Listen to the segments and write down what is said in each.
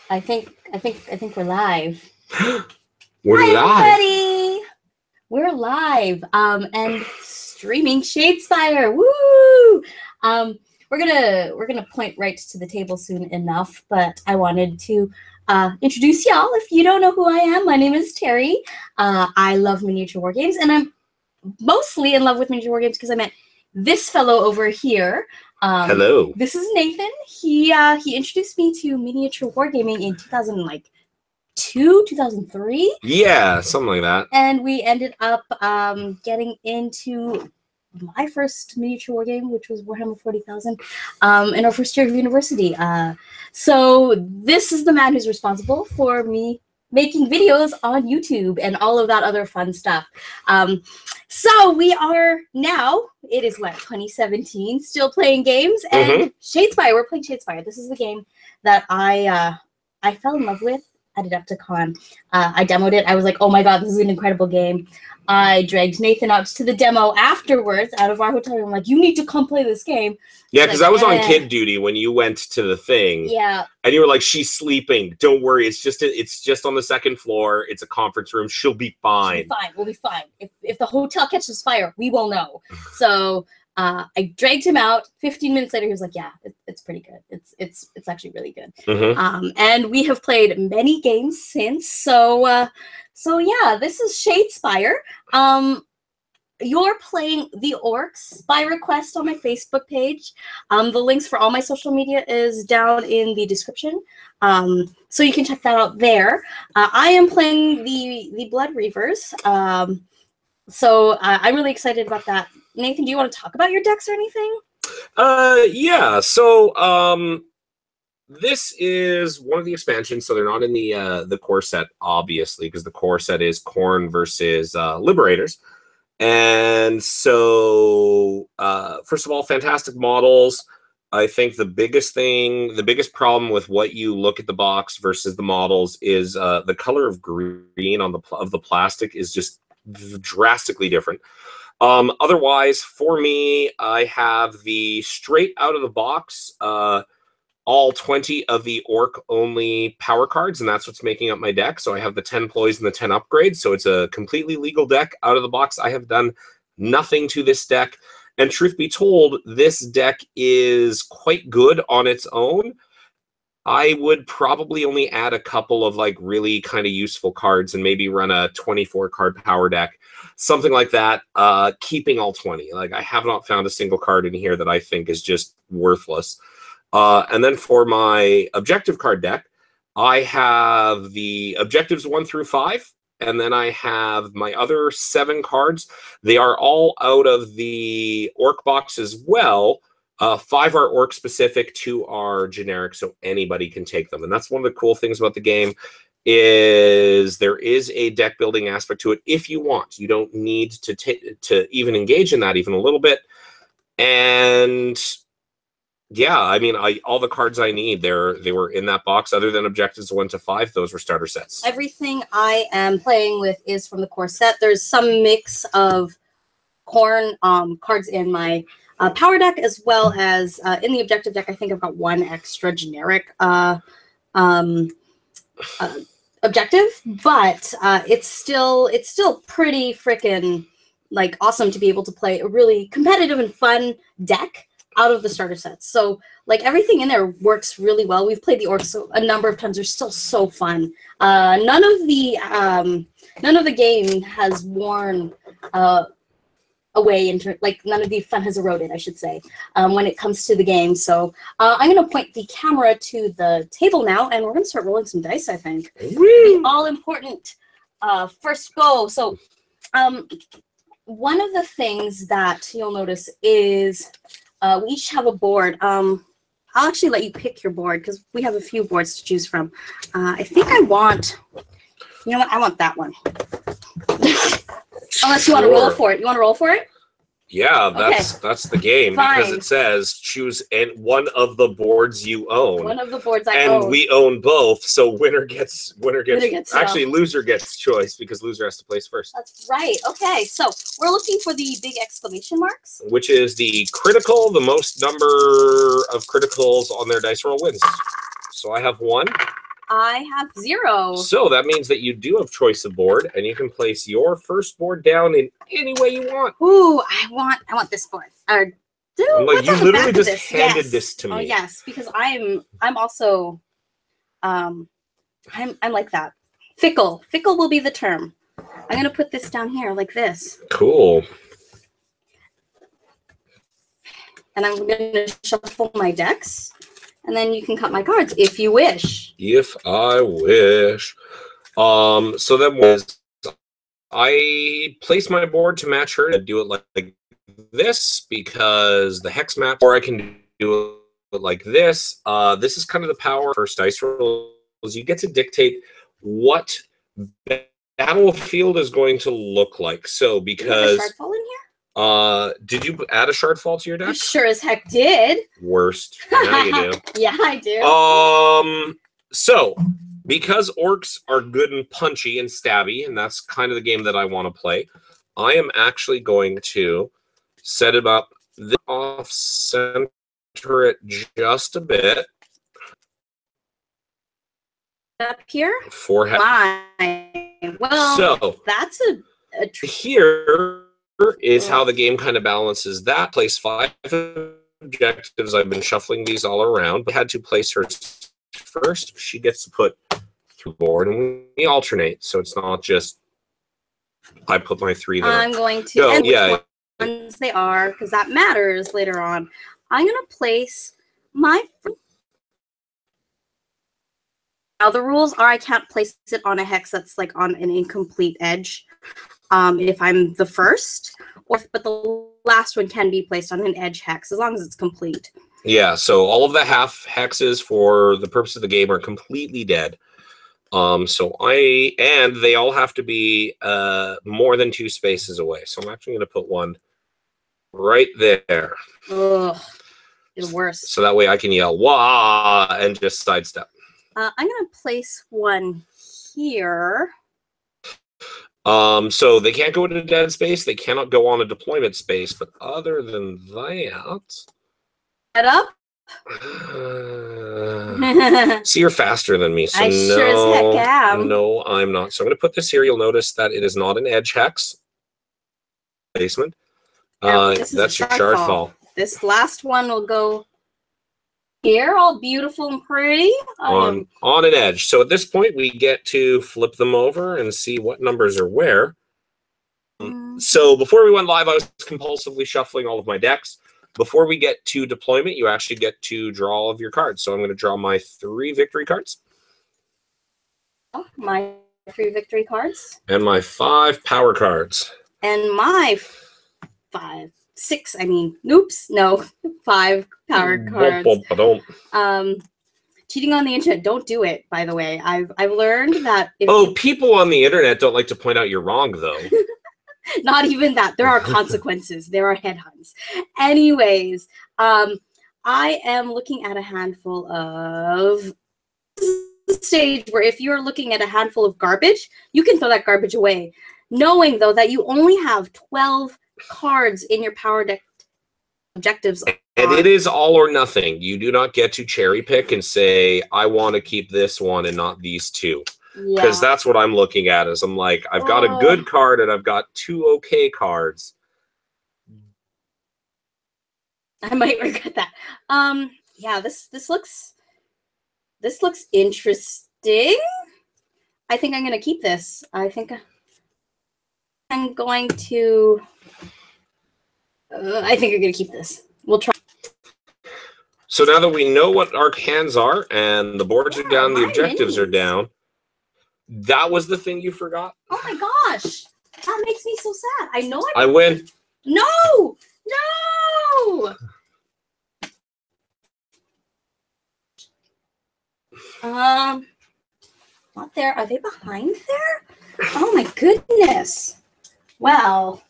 I think we're live. We're Hi, live. everybody. We're live. And streaming Shadespire. Woo! We're gonna point right to the table soon enough, but I wanted to introduce y'all. If you don't know who I am, my name is Teri. I love miniature war games, and I'm mostly in love with miniature war games because I met this fellow over here. Hello. This is Nathan. He introduced me to miniature wargaming in 2002, 2003. Yeah, something like that. And we ended up getting into my first miniature war game, which was Warhammer 40,000, in our first year of university. So this is the man who's responsible for me making videos on YouTube and all of that other fun stuff. So we are now, it is what, 2017, still playing games, and Shadespire, we're playing Shadespire. This is the game that I fell in love with at Adepticon. I demoed it. I was like, oh my god, this is an incredible game. I dragged Nathan out to the demo afterwards out of our hotel room. I'm like, you need to come play this game. Yeah, because I was on kid duty when you went to the thing. Yeah. And you were like, she's sleeping. Don't worry. It's just on the second floor. It's a conference room. She'll be fine. She'll be fine. We'll be fine. If the hotel catches fire, we will know. So I dragged him out. 15 minutes later, he was like, yeah, it's pretty good. It's actually really good. And we have played many games since. So yeah, this is Shadespire. You're playing the Orruks by request on my Facebook page. The links for all my social media is down in the description. So you can check that out there. I am playing the BloodReavers. So I'm really excited about that. Nathan, do you want to talk about your decks or anything? Yeah. So this is one of the expansions, so they're not in the core set, obviously, because the core set is Khorne versus Liberators. And so, first of all, fantastic models. I think the biggest problem with what you look at the box versus the models is the color of green on the plastic is just drastically different. Otherwise, for me, I have the straight out of the box all 20 of the orc-only power cards, and that's what's making up my deck. So I have the 10 ploys and the 10 upgrades, so it's a completely legal deck out of the box. I have done nothing to this deck, and truth be told, this deck is quite good on its own. I would probably only add a couple of like really kind of useful cards and maybe run a 24-card power deck, something like that, keeping all 20. Like, I have not found a single card in here that I think is just worthless. And then for my objective card deck, I have the objectives 1 through 5, and then I have my other 7 cards. They are all out of the orc box as well. 5 are orc specific, 2 are generic, so anybody can take them. And that's one of the cool things about the game is there is a deck building aspect to it if you want. You don't need to even engage in that even a little bit. And yeah, I mean, all the cards I need, they were in that box. Other than objectives 1 to 5, those were starter sets. Everything I am playing with is from the core set. There's some mix of Khorne cards in my power deck, as well as in the objective deck. I think I've got 1 extra generic objective, but it's still pretty freaking like awesome to be able to play a really competitive and fun deck out of the starter sets. So like everything in there works really well. We've played the orcs a number of times. They're still so fun. None of the game has worn away into, like, none of the fun has eroded, I should say, when it comes to the game. So I'm going to point the camera to the table now, and we're going to start rolling some dice, I think. The all-important first go. So one of the things that you'll notice is we each have a board. I'll actually let you pick your board because we have a few boards to choose from. I think I want, you know what? I want that one. Unless you want to roll for it. You want to roll for it? Yeah, that's the game. Fine. Because it says choose one of the boards you own. One of the boards I own. And we own both, so winner gets actually loser gets choice because loser has to place first. That's right. Okay, so we're looking for the big exclamation marks, which is the critical. The most number of criticals on their dice roll wins. So I have 1. I have 0. So that means that you do have choice of board, and you can place your first board down in any way you want. Ooh, I want this board. Dude, like, you literally just handed yes. this to me. Oh yes, because I'm also I'm like that. Fickle. Fickle will be the term. I'm gonna put this down here like this. Cool. And I'm gonna shuffle my decks, and then you can cut my cards if you wish. If I wish. So then was I place my board to match her and do it like this because the hex map, or I can do it like this. This is kind of the power of first dice rolls. You get to dictate what battlefield is going to look like. So because shard fall in here? Did you add a shard fall to your deck? You sure as heck did. Worst. Now you do. Yeah, I do. So because orcs are good and punchy and stabby, and that's kind of the game that I want to play, I am actually going to set it up off center it just a bit. Up here? For well, so that's a here is how the game kind of balances that. Place 5 objectives. I've been shuffling these all around, but had to place her first. She gets to put through the board, and we alternate, so it's not just I put my 3 there. I'm going to go. Yeah, ones they are, because that matters later on. I'm going to place my. Now the rules are I can't place it on a hex that's like on an incomplete edge. If I'm the first, but the last one can be placed on an edge hex as long as it's complete. Yeah, so all of the half hexes for the purpose of the game are completely dead. And they all have to be more than 2 spaces away. So I'm actually going to put one right there. Ugh, the worst. So that way I can yell "wah" and just sidestep. I'm going to place one here. So they can't go into dead space. They cannot go on a deployment space. But other than that, head up. See, you're faster than me. So I sure as heck am. No, I'm not. So I'm going to put this here. You'll notice that it is not an edge hex. Basement. That's your shard fall. This last one will go here, all beautiful and pretty. On an edge. So at this point, we get to flip them over and see what numbers are where. So before we went live, I was compulsively shuffling all of my decks. Before we get to deployment, you actually get to draw all of your cards. So I'm going to draw my 3 victory cards. Oh, my 3 victory cards. And my 5 power cards. And my 5 cards. Cheating on the internet, don't do it, by the way. I've learned that if people on the internet don't like to point out you're wrong, though. Not even that. There are consequences. There are headhunts. Anyways, I am looking at a handful of stage where if you're looking at a handful of garbage, you can throw that garbage away. Knowing, though, that you only have 12 cards in your power deck objectives. And it is all or nothing. You do not get to cherry pick and say, I want to keep this one and not these 2. Because that's what I'm looking at. Is I'm like, I've got a good card and I've got 2 okay cards. I might regret that. Yeah, this looks interesting. I think I'm gonna keep this. I think I'm going to. I think I'm gonna keep this. We'll try. So now that we know what our hands are and the boards are down, the objectives are down. That was the thing you forgot? Oh my gosh. That makes me so sad. I know I win. No! Not there. Are they behind there? Oh my goodness. Well.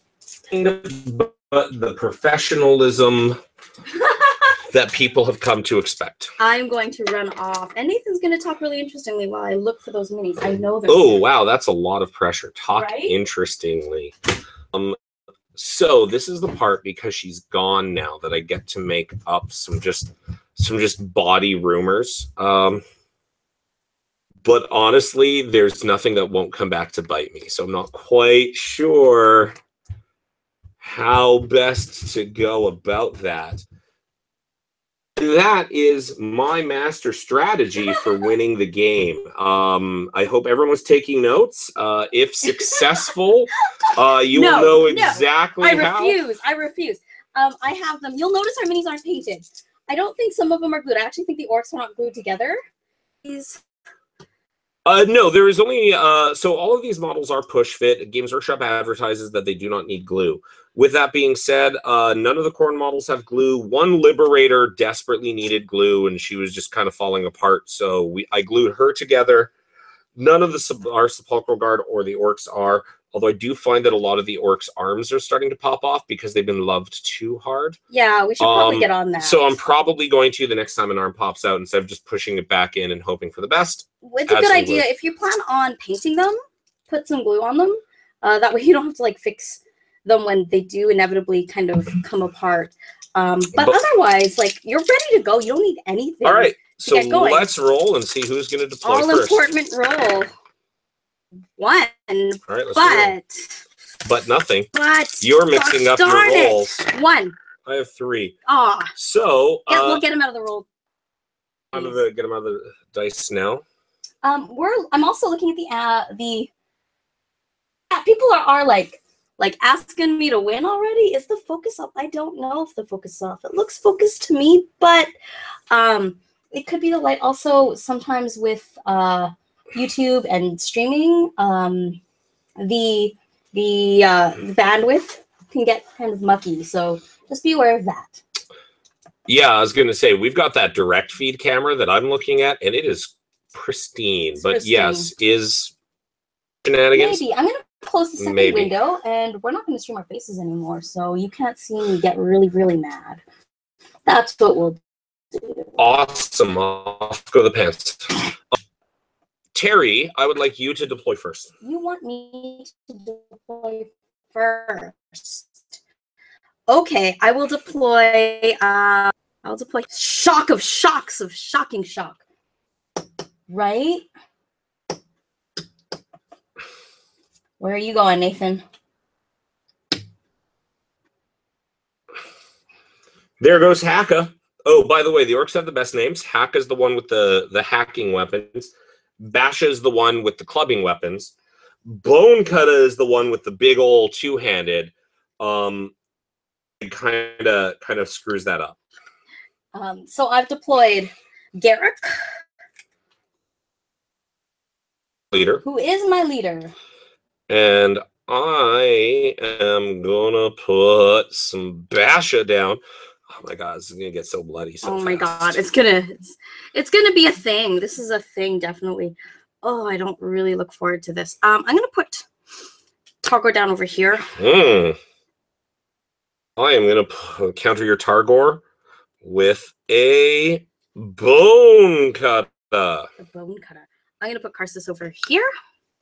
But the professionalism that people have come to expect. I'm going to run off. And Nathan's going to talk really interestingly while I look for those minis. I know they're wow, that's a lot of pressure. Talk interestingly. So this is the part, because she's gone now, that I get to make up some just body rumors. But honestly, there's nothing that won't come back to bite me. So I'm not quite sure how best to go about that. That is my master strategy for winning the game. I hope everyone's taking notes. If successful, you will know exactly how. I refuse. I have them. You'll notice our minis aren't painted. I don't think some of them are glued. I actually think the orcs are not glued together. No, there is only so all of these models are push fit. Games Workshop advertises that they do not need glue. With that being said, none of the Khorne models have glue. One Liberator desperately needed glue, and she was just kind of falling apart. So I glued her together. None of our Sepulchral Guard or the Orcs are. Although I do find that a lot of the Orcs' arms are starting to pop off because they've been loved too hard. Yeah, we should probably get on that. So I'm probably going to, the next time an arm pops out, instead of just pushing it back in and hoping for the best. It's a good idea. If you plan on painting them, put some glue on them. That way you don't have to like fix them when they do inevitably kind of come apart. But otherwise, like, you're ready to go. You don't need anything. All right, so let's roll and see who's going to deploy first. All-important roll. One. All right, but nothing. But you're mixing up your rolls. One. I have 3. Ah. So we'll get him out of the roll. Get him out of the dice now. I'm also looking at the people are like asking me to win already. Is the focus up? I don't know if the focus is off. It looks focused to me, but it could be the light. Also, sometimes with YouTube and streaming, the bandwidth can get kind of mucky. So just be aware of that. Yeah, I was going to say, we've got that direct feed camera that I'm looking at, and it is pristine. Yes, is shenanigans? Maybe. I'm going to close the second window, and we're not going to stream our faces anymore, so you can't see me get really, really mad. That's what we'll do. Awesome. Off go the pants. Teri, I would like you to deploy first. You want me to deploy first? Okay, I will deploy. I'll deploy shock of shocks of shocking shock. Right? Where are you going, Nathan? There goes Haka. Oh, by the way, the Orcs have the best names. Haka's the one with the hacking weapons. Basha's the one with the clubbing weapons. Bone Cutter is the one with the big old two-handed. It kind of screws that up. So I've deployed Garrick, leader, who is my leader, and I am gonna put some Basha down. Oh my god, this is gonna get so bloody so fast. My god, it's gonna be a thing. This is a thing, definitely. Oh, I don't really look forward to this. I'm gonna put Targor down over here. I am gonna counter your Targor with a Bone Cutter. A Bone Cutter. I'm gonna put Karsus over here.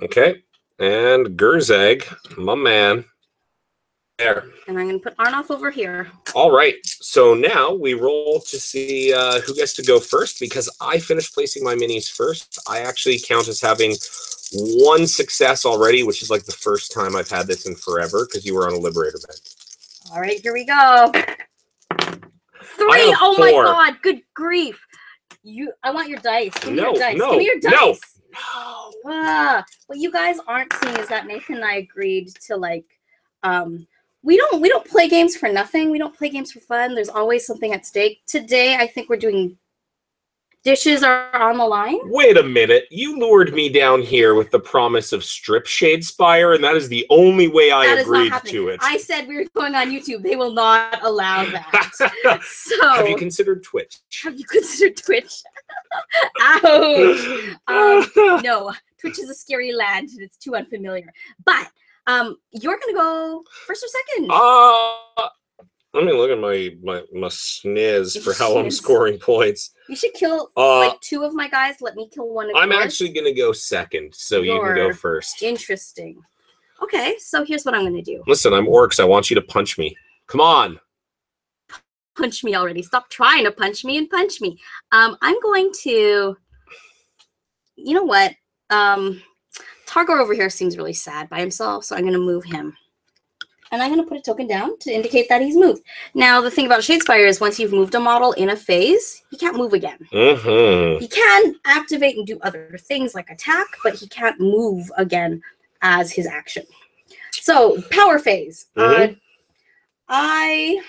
Okay, and Gurzag, my man. There. And I'm going to put Arnoff over here. All right. So now we roll to see who gets to go first, because I finished placing my minis first. I actually count as having 1 success already, which is like the first time I've had this in forever, because you were on a Liberator bed. All right, here we go. 3. Oh my god, good grief. I want your dice. Give me your dice. Give me your dice. No. What you guys aren't seeing is that Nathan and I agreed to we don't play games for nothing. We don't play games for fun. There's always something at stake. Today, I think we're doing dishes are on the line. Wait a minute. You lured me down here with the promise of strip Shadespire, and that is the only way I agreed to it. I said we were going on YouTube. They will not allow that. So have you considered Twitch? Have you considered Twitch? Ouch. No, Twitch is a scary land, and it's too unfamiliar. But you're gonna go first or second? Let me look at my sniz for how I'm scoring points. You should kill like 2 of my guys. Let me kill 1 of yours. I'm actually gonna go second, so you can go first. Interesting. Okay, so here's what I'm gonna do. Listen, I'm Orcs. I want you to punch me. Come on. Punch me already. Stop trying to punch me and punch me. I'm going to you know what? Targor over here seems really sad by himself, so I'm going to move him. And I'm going to put a token down to indicate that he's moved. Now, the thing about Shadespire is once you've moved a model in a phase, he can't move again. He can activate and do other things like attack, but he can't move again as his action. So, power phase. What do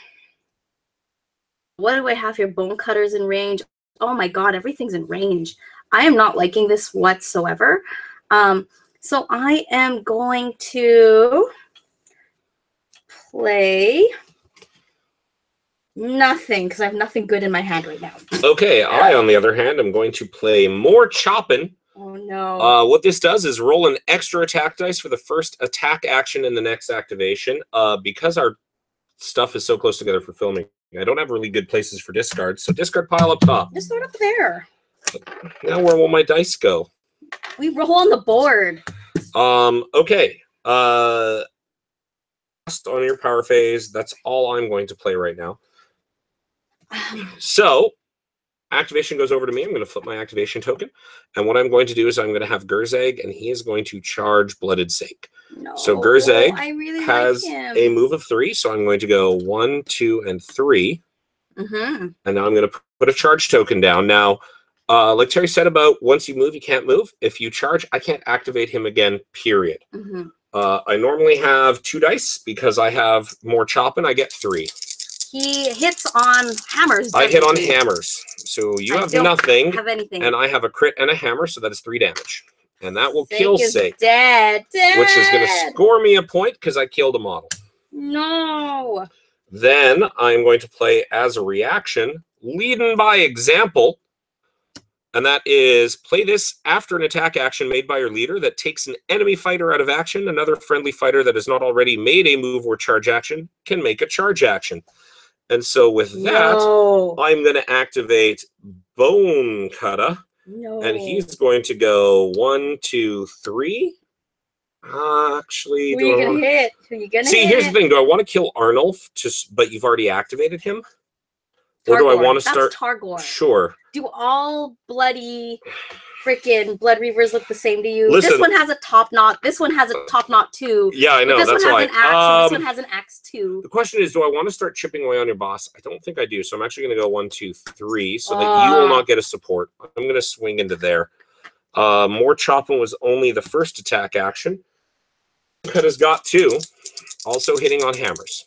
I have here? Bone cutters in range. Oh my god, everything's in range. I am not liking this whatsoever. So I am going to play nothing because I have nothing good in my hand right now. Okay, I, on the other hand, am going to play more chopping. Oh no. What this does is roll an extra attack dice for the first attack action in the next activation. Because our stuff is so close together for filming, I don't have really good places for discards, so discard pile up top. Just throw it up there. Now where will my dice go? We roll on the board. Okay. On your power phase, that's all I'm going to play right now. So, activation goes over to me. I'm going to flip my activation token. And what I'm going to do is I'm going to have Gurzag, and he is going to charge Blooded Sake. No, so Gurzag really has a move of 3, so I'm going to go 1, 2, and 3. And now I'm going to put a charge token down. Now, like Teri said about once you move, you can't move. If you charge, I can't activate him again, period. I normally have 2 dice because I have more chopping. I get 3. He hits on hammers. I hit on hammers. So you have nothing. Have anything. And I have a crit and a hammer, so that is 3 damage. And that will kill Sake. Dead. Which is going to score me a point because I killed a model. No. Then I'm going to play as a reaction, leading by example. And that is play this after an attack action made by your leader that takes an enemy fighter out of action. Another friendly fighter that has not already made a move or charge action can make a charge action. And so with that, I'm going to activate Bone Cutter. And he's going to go 1, 2, 3. Actually, who are you going to hit? Who are you going to hit? See, here's the thing. Do I want to kill Arnulf, but you've already activated him? Targor. Or do I want to start? That's Targor. Sure. Do all bloody freaking BloodReavers look the same to you? Listen, this one has a top knot. This one has a top knot too. Yeah, I know. This That's one has why. an axe. And this one has an axe too. The question is, do I want to start chipping away on your boss? I don't think I do. So I'm actually going to go 1, 2, 3 so that you will not get a support. I'm going to swing into there. More chopping was only the first attack action. Cut has got 2. Also hitting on hammers.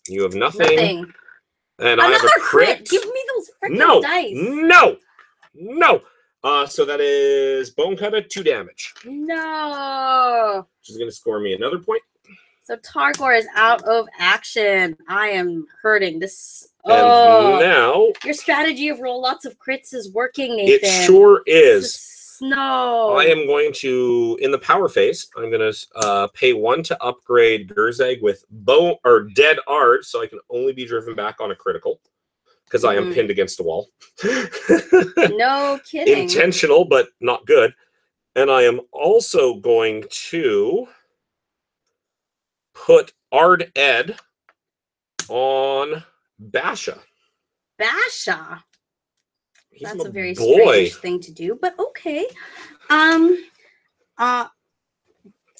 You have nothing. And another I have a crit. Give me those freaking dice. No. So that is Bone Cutter, 2 damage. No. Which is going to score me another point. So Targor is out of action. I am hurting. This. And now your strategy of roll lots of crits is working, Nathan. It sure is. No. I am going to, in the power phase, I'm going to pay 1 to upgrade Gurzag with Dead Ard, so I can only be driven back on a critical, because I am pinned against a wall. No kidding. Intentional, but not good. And I am also going to put Ard Ed on Basha. Basha? That's a very strange thing to do, but okay. And that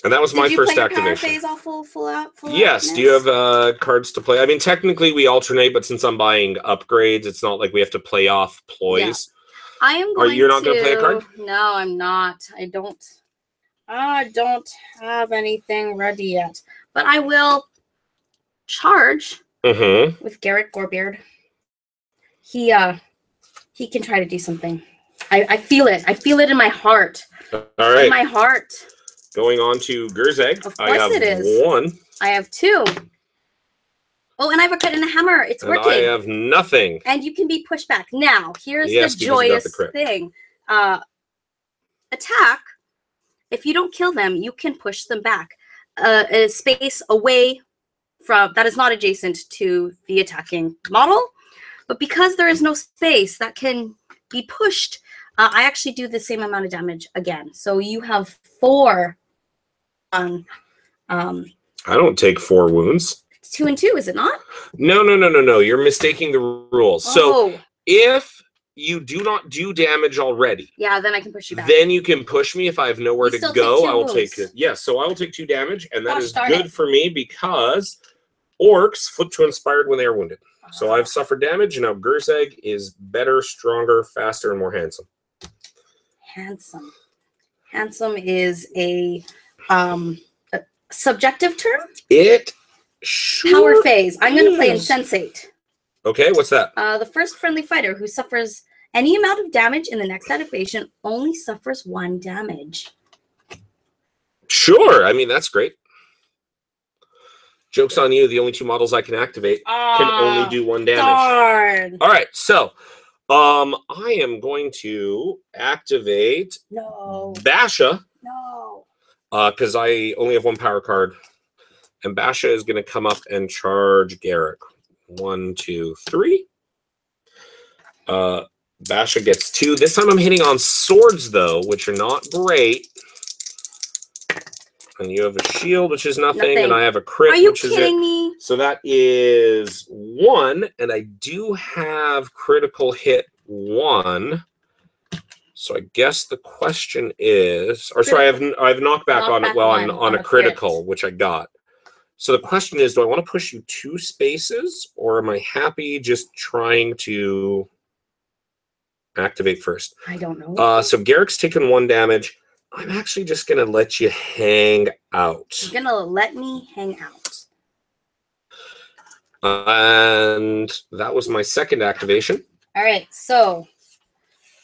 was my first activation. Power phase all full out? Yes. Do you have cards to play? I mean, technically we alternate, but since I'm buying upgrades, it's not like we have to play off ploys. Yeah. I am going You're not going to play a card? No, I'm not. I don't have anything ready yet. But I will charge with Garrett Gorebeard. He can try to do something. I feel it. I feel it in my heart. All right. In my heart. Going on to Gurzag. Of course it is. 1. I have 2. Oh, and I have a cut and a hammer. It's working. I have nothing. And you can be pushed back. Now, here's the joyous thing. Attack. If you don't kill them, you can push them back. A space away from that is not adjacent to the attacking model. But because there is no space that can be pushed, I actually do the same amount of damage again. So you have 4 on. I don't take 4 wounds. 2 and 2, is it not? No. You're mistaking the rules. So if you do not do damage already. Yeah, then I can push you back. Then you can push me if I have nowhere to go. I will take it. Yes, so I will take 2 damage, and that is good for me because orcs flip to inspired when they are wounded. So I've suffered damage, and now Gerzeg is better, stronger, faster, and more handsome. Handsome. Handsome is a subjective term? It sure Power phase. I'm going to play Insensate. Okay, what's that? The first friendly fighter who suffers any amount of damage in the next activation only suffers 1 damage. Sure. I mean, that's great. Joke's on you. The only 2 models I can activate can only do 1 damage. Darn. All right, so I am going to activate Basha. No. Because I only have 1 power card. And Basha is going to come up and charge Garrick. 1, 2, 3. Basha gets 2. This time I'm hitting on swords, though, which are not great. And you have a shield, which is nothing. And I have a crit, which is it. Are you kidding me? So that is 1. And I do have critical hit 1. So I guess the question is, or sorry, I have knockback on it. Well, on a critical, which I got. So the question is, do I want to push you 2 spaces, or am I happy just trying to activate first? I don't know. So Garrick's taken 1 damage. I'm actually just going to let you hang out. You're going to let me hang out. And that was my second activation. All right, so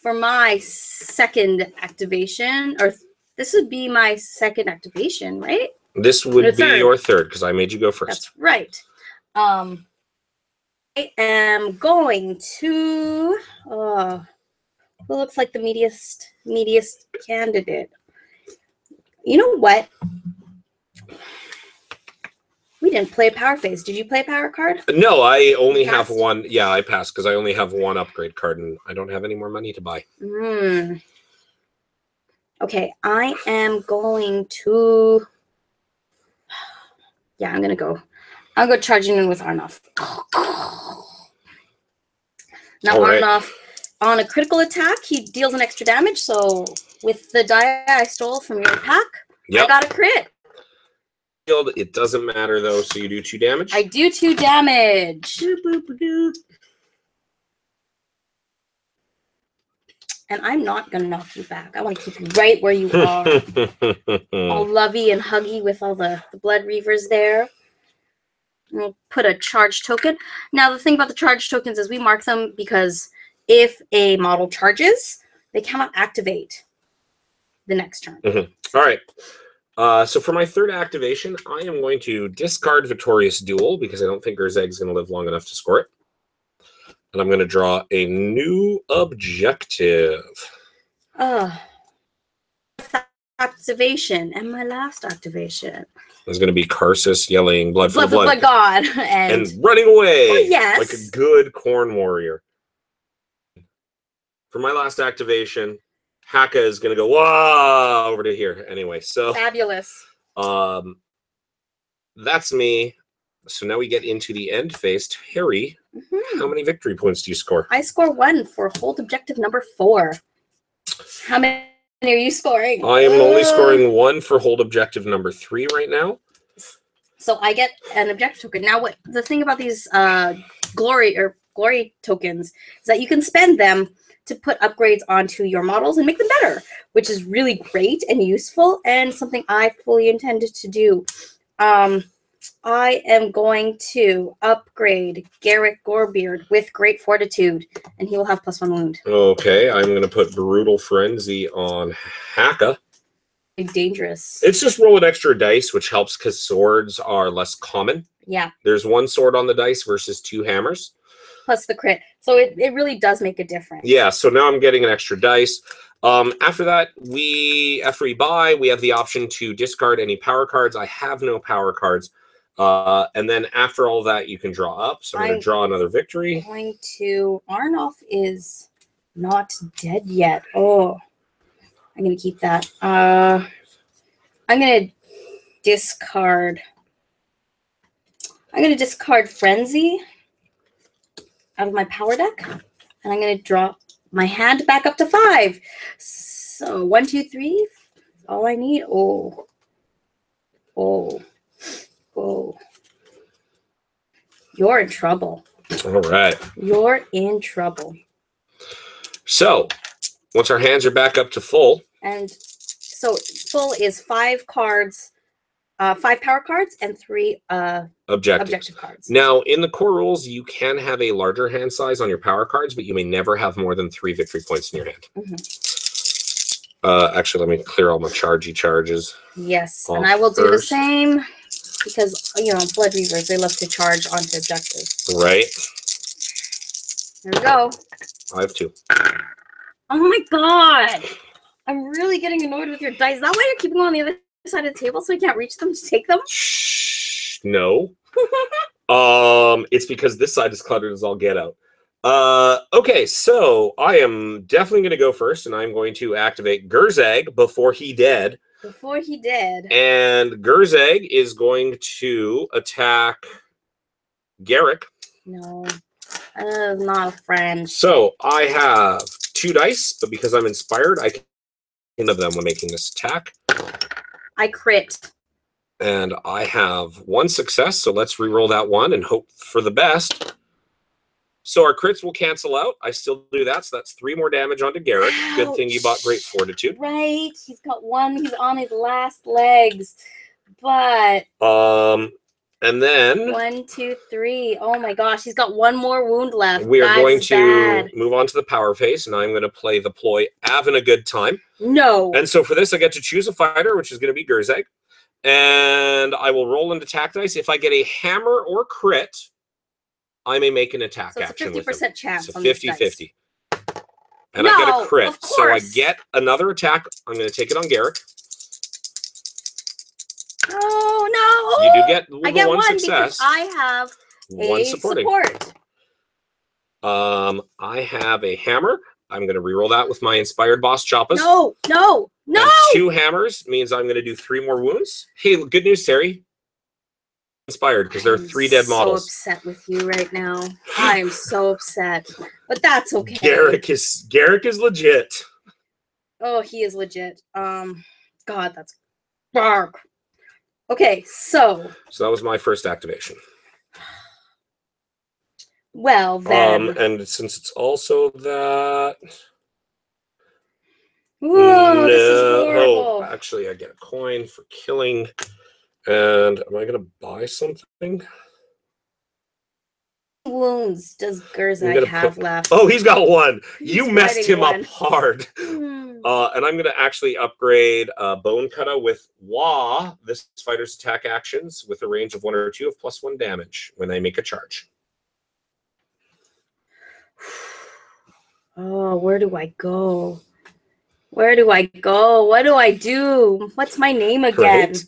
for my second activation, or this would be my second activation, right? This would be your third, because I made you go first. That's right. I am going to... who looks like the meatiest candidate? You know what? We didn't play power phase. Did you play power card? No, I only have 1. Yeah, I passed because I only have 1 upgrade card, and I don't have any more money to buy. Okay, I am going to... Yeah, I'm going to go. I'll go charging in with Arnoff. Now, Arnoff, on a critical attack, he deals an extra damage. So with the die I stole from your pack, I got a crit. It doesn't matter, though, so you do 2 damage? I do 2 damage. And I'm not going to knock you back. I want to keep you right where you are. All lovey and huggy with all the BloodReavers there. We'll put a charge token. Now, the thing about the charge tokens is we mark them because if a model charges, they cannot activate the next turn. All right. So for my third activation, I am going to discard Victorious Duel because I don't think Gerzeg's going to live long enough to score it. And I'm going to draw a new objective. Activation and my last activation. There's going to be Karsus yelling blood for blood god and running away like a good corn warrior. For my last activation, Haka is going to go wah over to here. Anyway, so fabulous. That's me. So now we get into the end phase. Teri, how many victory points do you score? I score 1 for hold objective number 4. How many are you scoring? I am only scoring 1 for hold objective number 3 right now. So I get an objective token. Now, what the thing about these glory tokens is that you can spend them to put upgrades onto your models and make them better, which is really great and useful and something I fully intended to do. I am going to upgrade Garrick Gorebeard with Great Fortitude, and he will have +1 wound. Okay, I'm going to put Brutal Frenzy on Haka. Dangerous. It's just roll an extra dice, which helps because swords are less common. Yeah. There's 1 sword on the dice versus 2 hammers. Plus the crit. So it really does make a difference. Yeah, so now I'm getting an extra dice. After that, after we buy, we have the option to discard any power cards. I have no power cards. And then after all that, you can draw up. So I'm going to draw another victory. Arnoff is not dead yet. Oh, I'm going to keep that. I'm going to discard. I'm going to discard Frenzy out of my power deck. And I'm going to draw my hand back up to 5. So 1, 2, 3. All I need. Oh. You're in trouble. All right. You're in trouble. So once our hands are back up to full. And so full is 5 cards, 5 power cards and 3 objective cards. Now, in the core rules, you can have a larger hand size on your power cards, but you may never have more than 3 victory points in your hand. Actually, let me clear all my charges. Yes, and I will do the same because, you know, BloodReavers, they love to charge onto objectives. Right. There we go. I have 2. Oh my god! I'm really getting annoyed with your dice. Is that why you're keeping them on the other side of the table so I can't reach them to take them? Shh, no. It's because this side is cluttered as all get out. Okay, so I am definitely going to go first, and I'm going to activate Gurzag before he dead. Before he did. And Gurzag is going to attack Garrick. No, not a friend. So I have 2 dice, but because I'm inspired, I can of them when making this attack. I crit. And I have 1 success, so let's re-roll that 1 and hope for the best. So our crits will cancel out. I still do that, so that's 3 more damage onto Garrick. Ouch. Good thing you bought Great Fortitude. Right, he's got 1. He's on his last legs, but and then 1, 2, 3. Oh my gosh, he's got 1 more wound left. We are going to move on to the power phase, and I'm going to play the ploy Having a Good Time. No. And so for this, I get to choose a fighter, which is going to be Gurzag. And I will roll an attack dice. If I get a hammer or crit, I may make an attack action with them. So it's a 50% chance. It's a 50-50. And I get a crit. So I get another attack. I'm going to take it on Garrick. Oh, no. You do get I get 1 because success. I have 1 supporting. support. I have a hammer. I'm going to reroll that with my inspired boss Choppas. No. And 2 hammers means I'm going to do 3 more wounds. Hey, good news, Teri. Inspired because there are 3 dead models. I'm so upset with you right now. I am so upset, but that's okay. Garrick is legit. Oh, he is legit. God, that's dark. Okay, so that was my first activation. Well, then. And since it's also that. Whoa, this is horrible. Oh, actually, I get a coin for killing. And am I going to buy something? Wounds does Gurzag have left? Oh, he's got 1. You messed him up hard. Hmm. And I'm going to actually upgrade Bone Cutter with Wah, this fighter's attack actions, with a range of 1 or 2 of +1 damage when they make a charge. Oh, where do I go? Where do I go? What do I do? What's my name again? Right?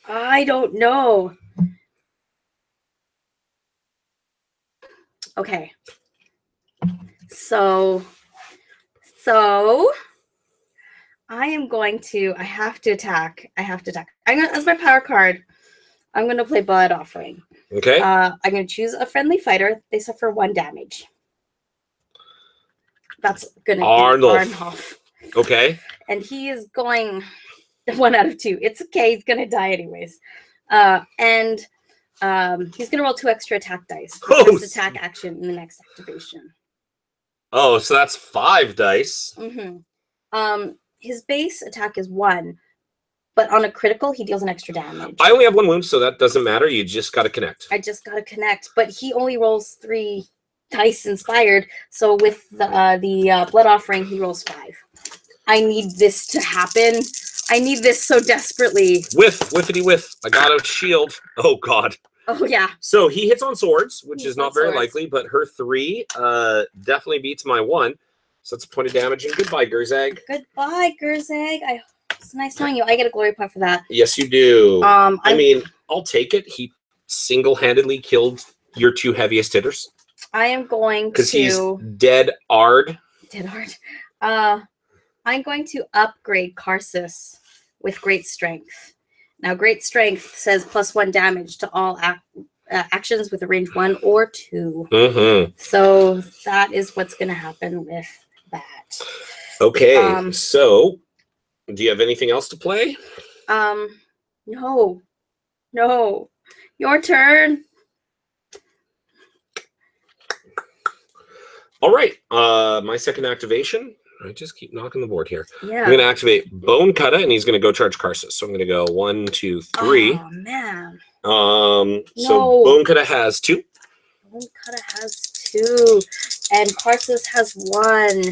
I don't know. Okay. So I am going to, I have to attack. I'm gonna, as my power card, I'm going to play Blood Offering. Okay. I'm going to choose a friendly fighter. They suffer 1 damage. That's going to be Arnhoff. Okay. And he is going 1 out of 2. It's okay. He's going to die anyways. And he's going to roll 2 extra attack dice. First attack action in the next activation. Oh, so that's 5 dice. Mm-hmm. His base attack is 1, but on a critical, he deals an extra damage. I only have 1 wound, so that doesn't matter. You just got to connect. I just got to connect, but he only rolls 3 dice inspired. So with the Blood Offering, he rolls 5. I need this to happen. I need this so desperately. Whiffity-whiff. I got a shield. Oh, God. Oh, yeah. So he hits on swords, which is not very likely, but her 3 definitely beats my 1. So that's a point of damage, and goodbye, Gurzag. Goodbye, Gurzag. It's nice knowing you. I get a glory point for that. Yes, you do. I mean, I'll take it. He single-handedly killed your 2 heaviest hitters. I am going to... Because he's dead-ard. Dead-ard. I'm going to upgrade Karsus with Great Strength. Now, Great Strength says +1 damage to all actions with a range 1 or 2. Mm-hmm. So that is what's going to happen with that. Okay, so do you have anything else to play? No. No. Your turn. All right. My second activation. I just keep knocking the board here. Yeah. I'm going to activate Bone Cutter, and he's going to go charge Karsus. So I'm going to go 1, 2, 3. Oh man. So Bone Cutter has 2. Bone Cutter has 2, and Karsus has 1.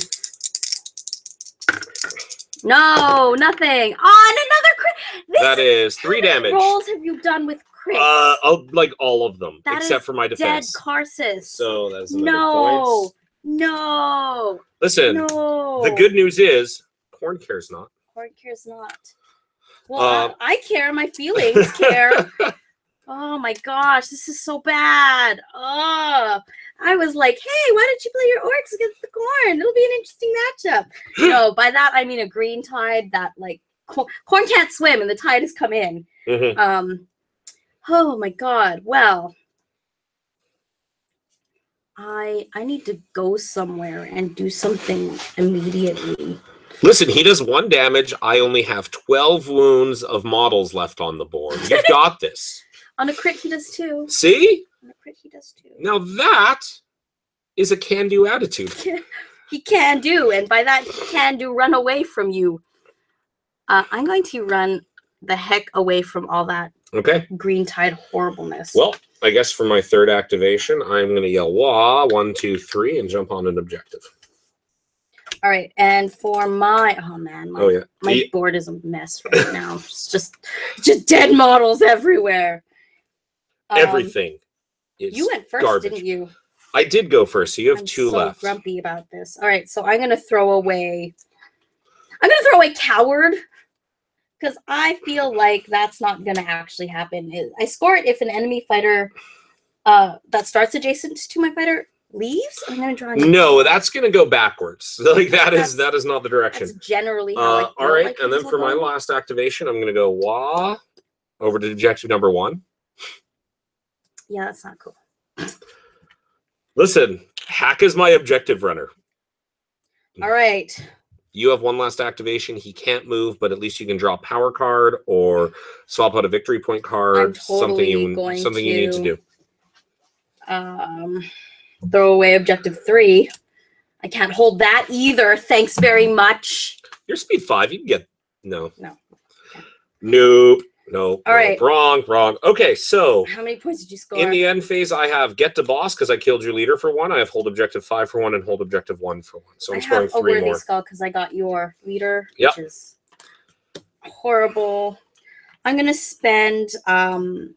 No, nothing. Oh, and another crit. That is 3 damage. What rolls have you done with crits? Like all of them, That except is for my defense. Dead Karsus. So that's another point. No. Listen, No. the good news is Corn cares not. Corn cares not. Well, I care. My feelings care. Oh my gosh, this is so bad. Oh, I was like, hey, why don't you play your orcs against the corn? It'll be an interesting matchup. No, by that I mean a green tide that like corn can't swim and the tide has come in. Mm-hmm. Oh my god. Well, I need to go somewhere and do something immediately. Listen, he does 1 damage. I only have 12 wounds of models left on the board. You've got this. On a crit, he does 2. See? On a crit, he does 2. Now that is a can-do attitude. He can do, and by that, he can do run away from you. I'm going to run the heck away from all that green tide horribleness. Well, I guess for my third activation, I'm going to yell wah, 1, 2, 3, and jump on an objective. All right, and for my my board is a mess right now. It's just dead models everywhere. Everything is You went first, garbage. didn't you? I did go first, so you have 2 so left. Grumpy about this. All right, so I'm gonna throw away Coward because I feel like that's not gonna actually happen. I score it if an enemy fighter that starts adjacent to my fighter leaves. I'm gonna draw. No, that's gonna go backwards. Like that is not the direction. That's generally how all right, and then for my last activation, I'm gonna go wah over to objective number 1. Yeah, that's not cool. Listen, Hack is my objective runner. All right. You have 1 last activation. He can't move, but at least you can draw a power card or swap out a victory point card. I'm totally something you need to do. Throw away objective 3. I can't hold that either. Thanks very much. You're speed 5. You can get no. Okay. Nope. No. All right. Wrong. Okay, so how many points did you score? In the end phase, I have get to boss because I killed your leader for 1. I have hold objective 5 for 1 and hold objective 1 for 1. So I'm scoring 3 more. I have a worthy skull because I got your leader, which is horrible. I'm gonna spend I'm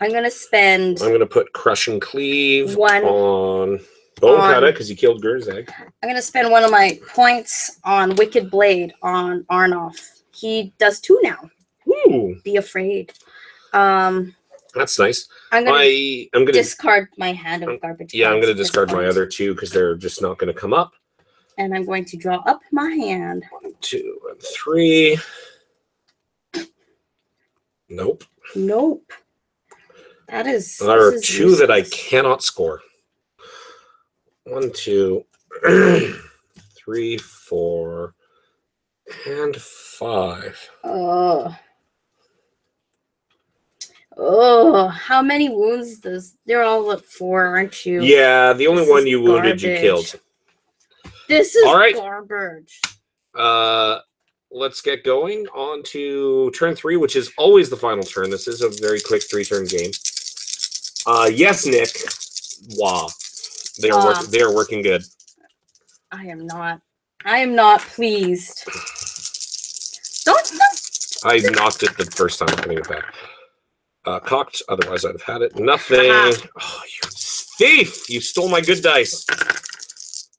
gonna put Crush and Cleave 1 on Bone Cutter because you killed Gurzag. I'm gonna spend 1 of my points on Wicked Blade on Arnoff. He does 2 now. Ooh. Be afraid. That's nice. I'm gonna discard my hand of garbage. Yeah, I'm gonna discard my other 2 because they're just not gonna come up. And I'm going to draw up my hand. 1, 2, and 3. Nope. That is. There are 2 that I cannot score. 1, 2, 3, 4, and 5. How many wounds does? They're all at 4, aren't you? Yeah, the only one you wounded, you killed. This is all right. Garbage. Let's get going on to turn 3, which is always the final turn. This is a very quick 3-turn game. Yes, Nick. Wow. They are working good. I am not pleased. Don't. I knocked it the first time putting it back. Cocked, otherwise I'd have had it. Nothing. Oh, you thief! You stole my good dice.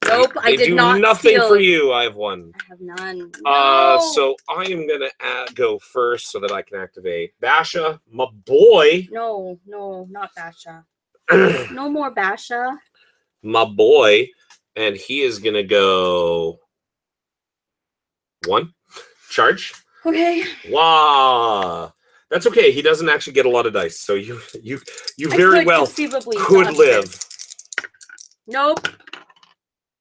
Nope, I did not. Nothing for you. I have 1. I have none. No. So I am gonna go first so that I can activate Basha, my boy. No, not Basha. No more Basha. My boy, and he is gonna go 1 charge. Okay. Wow, that's okay. He doesn't actually get a lot of dice, so you very well could live. Nope.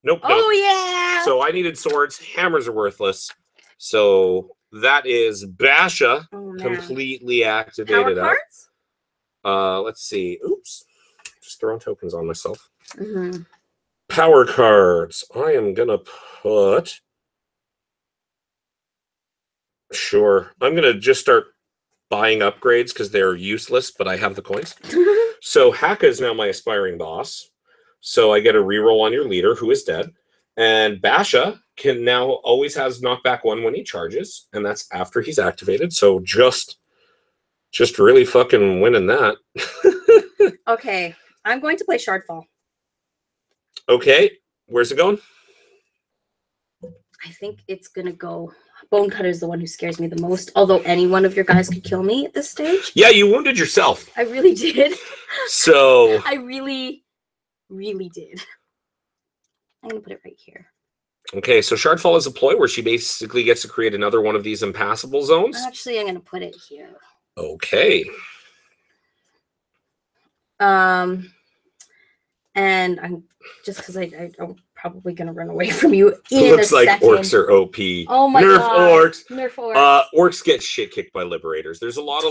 Nope. Oh, yeah. So I needed swords. Hammers are worthless. So that is Basha completely activated Power up. Let's see. Oops. Just throwing tokens on myself. Mm-hmm. Power cards. I am going to put... Sure. I'm going to just start buying upgrades because they're useless, but I have the coins. So Haka is now my aspiring boss. So I get a reroll on your leader, who is dead. And Basha can now always has knockback 1 when he charges, and that's after he's activated. So just really fucking winning that. Okay, I'm going to play Shardfall. Okay, where's it going? I think it's gonna go. Bonecutter is the one who scares me the most. Although any one of your guys could kill me at this stage. Yeah, you wounded yourself. I really did. So I really did. I'm gonna put it right here. Okay, so Shardfall is a ploy where she basically gets to create another one of these impassable zones. Actually, I'm gonna put it here. Okay. And I'm just because I'm probably gonna run away from you in Looks a like second. orcs are OP. Oh my Nerf god! Orcs. Nerf orcs. Orcs get shit kicked by liberators. There's a lot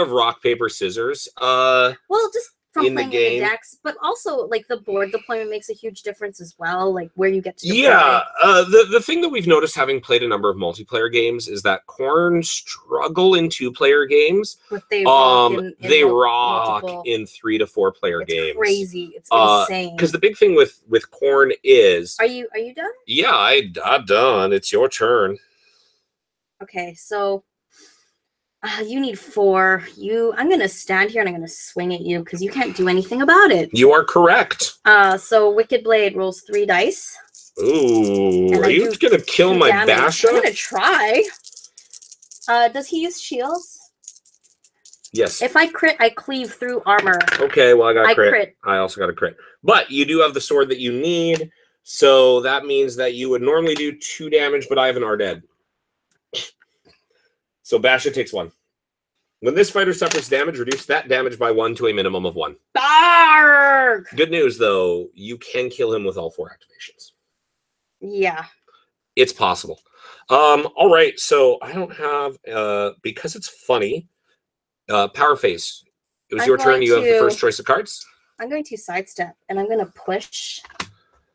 of rock paper scissors. Well, just from in the playing game. in the decks, but also like the board deployment makes a huge difference as well. Like where you get to deploy. Yeah, the thing that we've noticed having played a number of multiplayer games is that Khorne struggle in 2-player games. But they rock they rock multiple. in 3 to 4 player It's games. Crazy. It's insane. Because the big thing with Khorne is. Are you done? Yeah, I'm done. It's your turn. Okay, so. You need 4. I'm gonna stand here and I'm gonna swing at you because you can't do anything about it. You are correct. So Wicked Blade rolls 3 dice. Ooh, are you gonna kill my Basha? I'm gonna try. Does he use shields? Yes. If I crit, I cleave through armor. Okay, well I got crit. I also got a crit. But you do have the sword that you need, so that means that you would normally do 2 damage, but I have an Arded. So Basha takes 1. When this fighter suffers damage, reduce that damage by 1 to a minimum of 1. Bark! Good news, though, you can kill him with all 4 activations. Yeah. It's possible. All right, so I don't have, because it's funny, Power Phase. It was your turn. You have the first choice of cards. I'm going to sidestep, and I'm going to push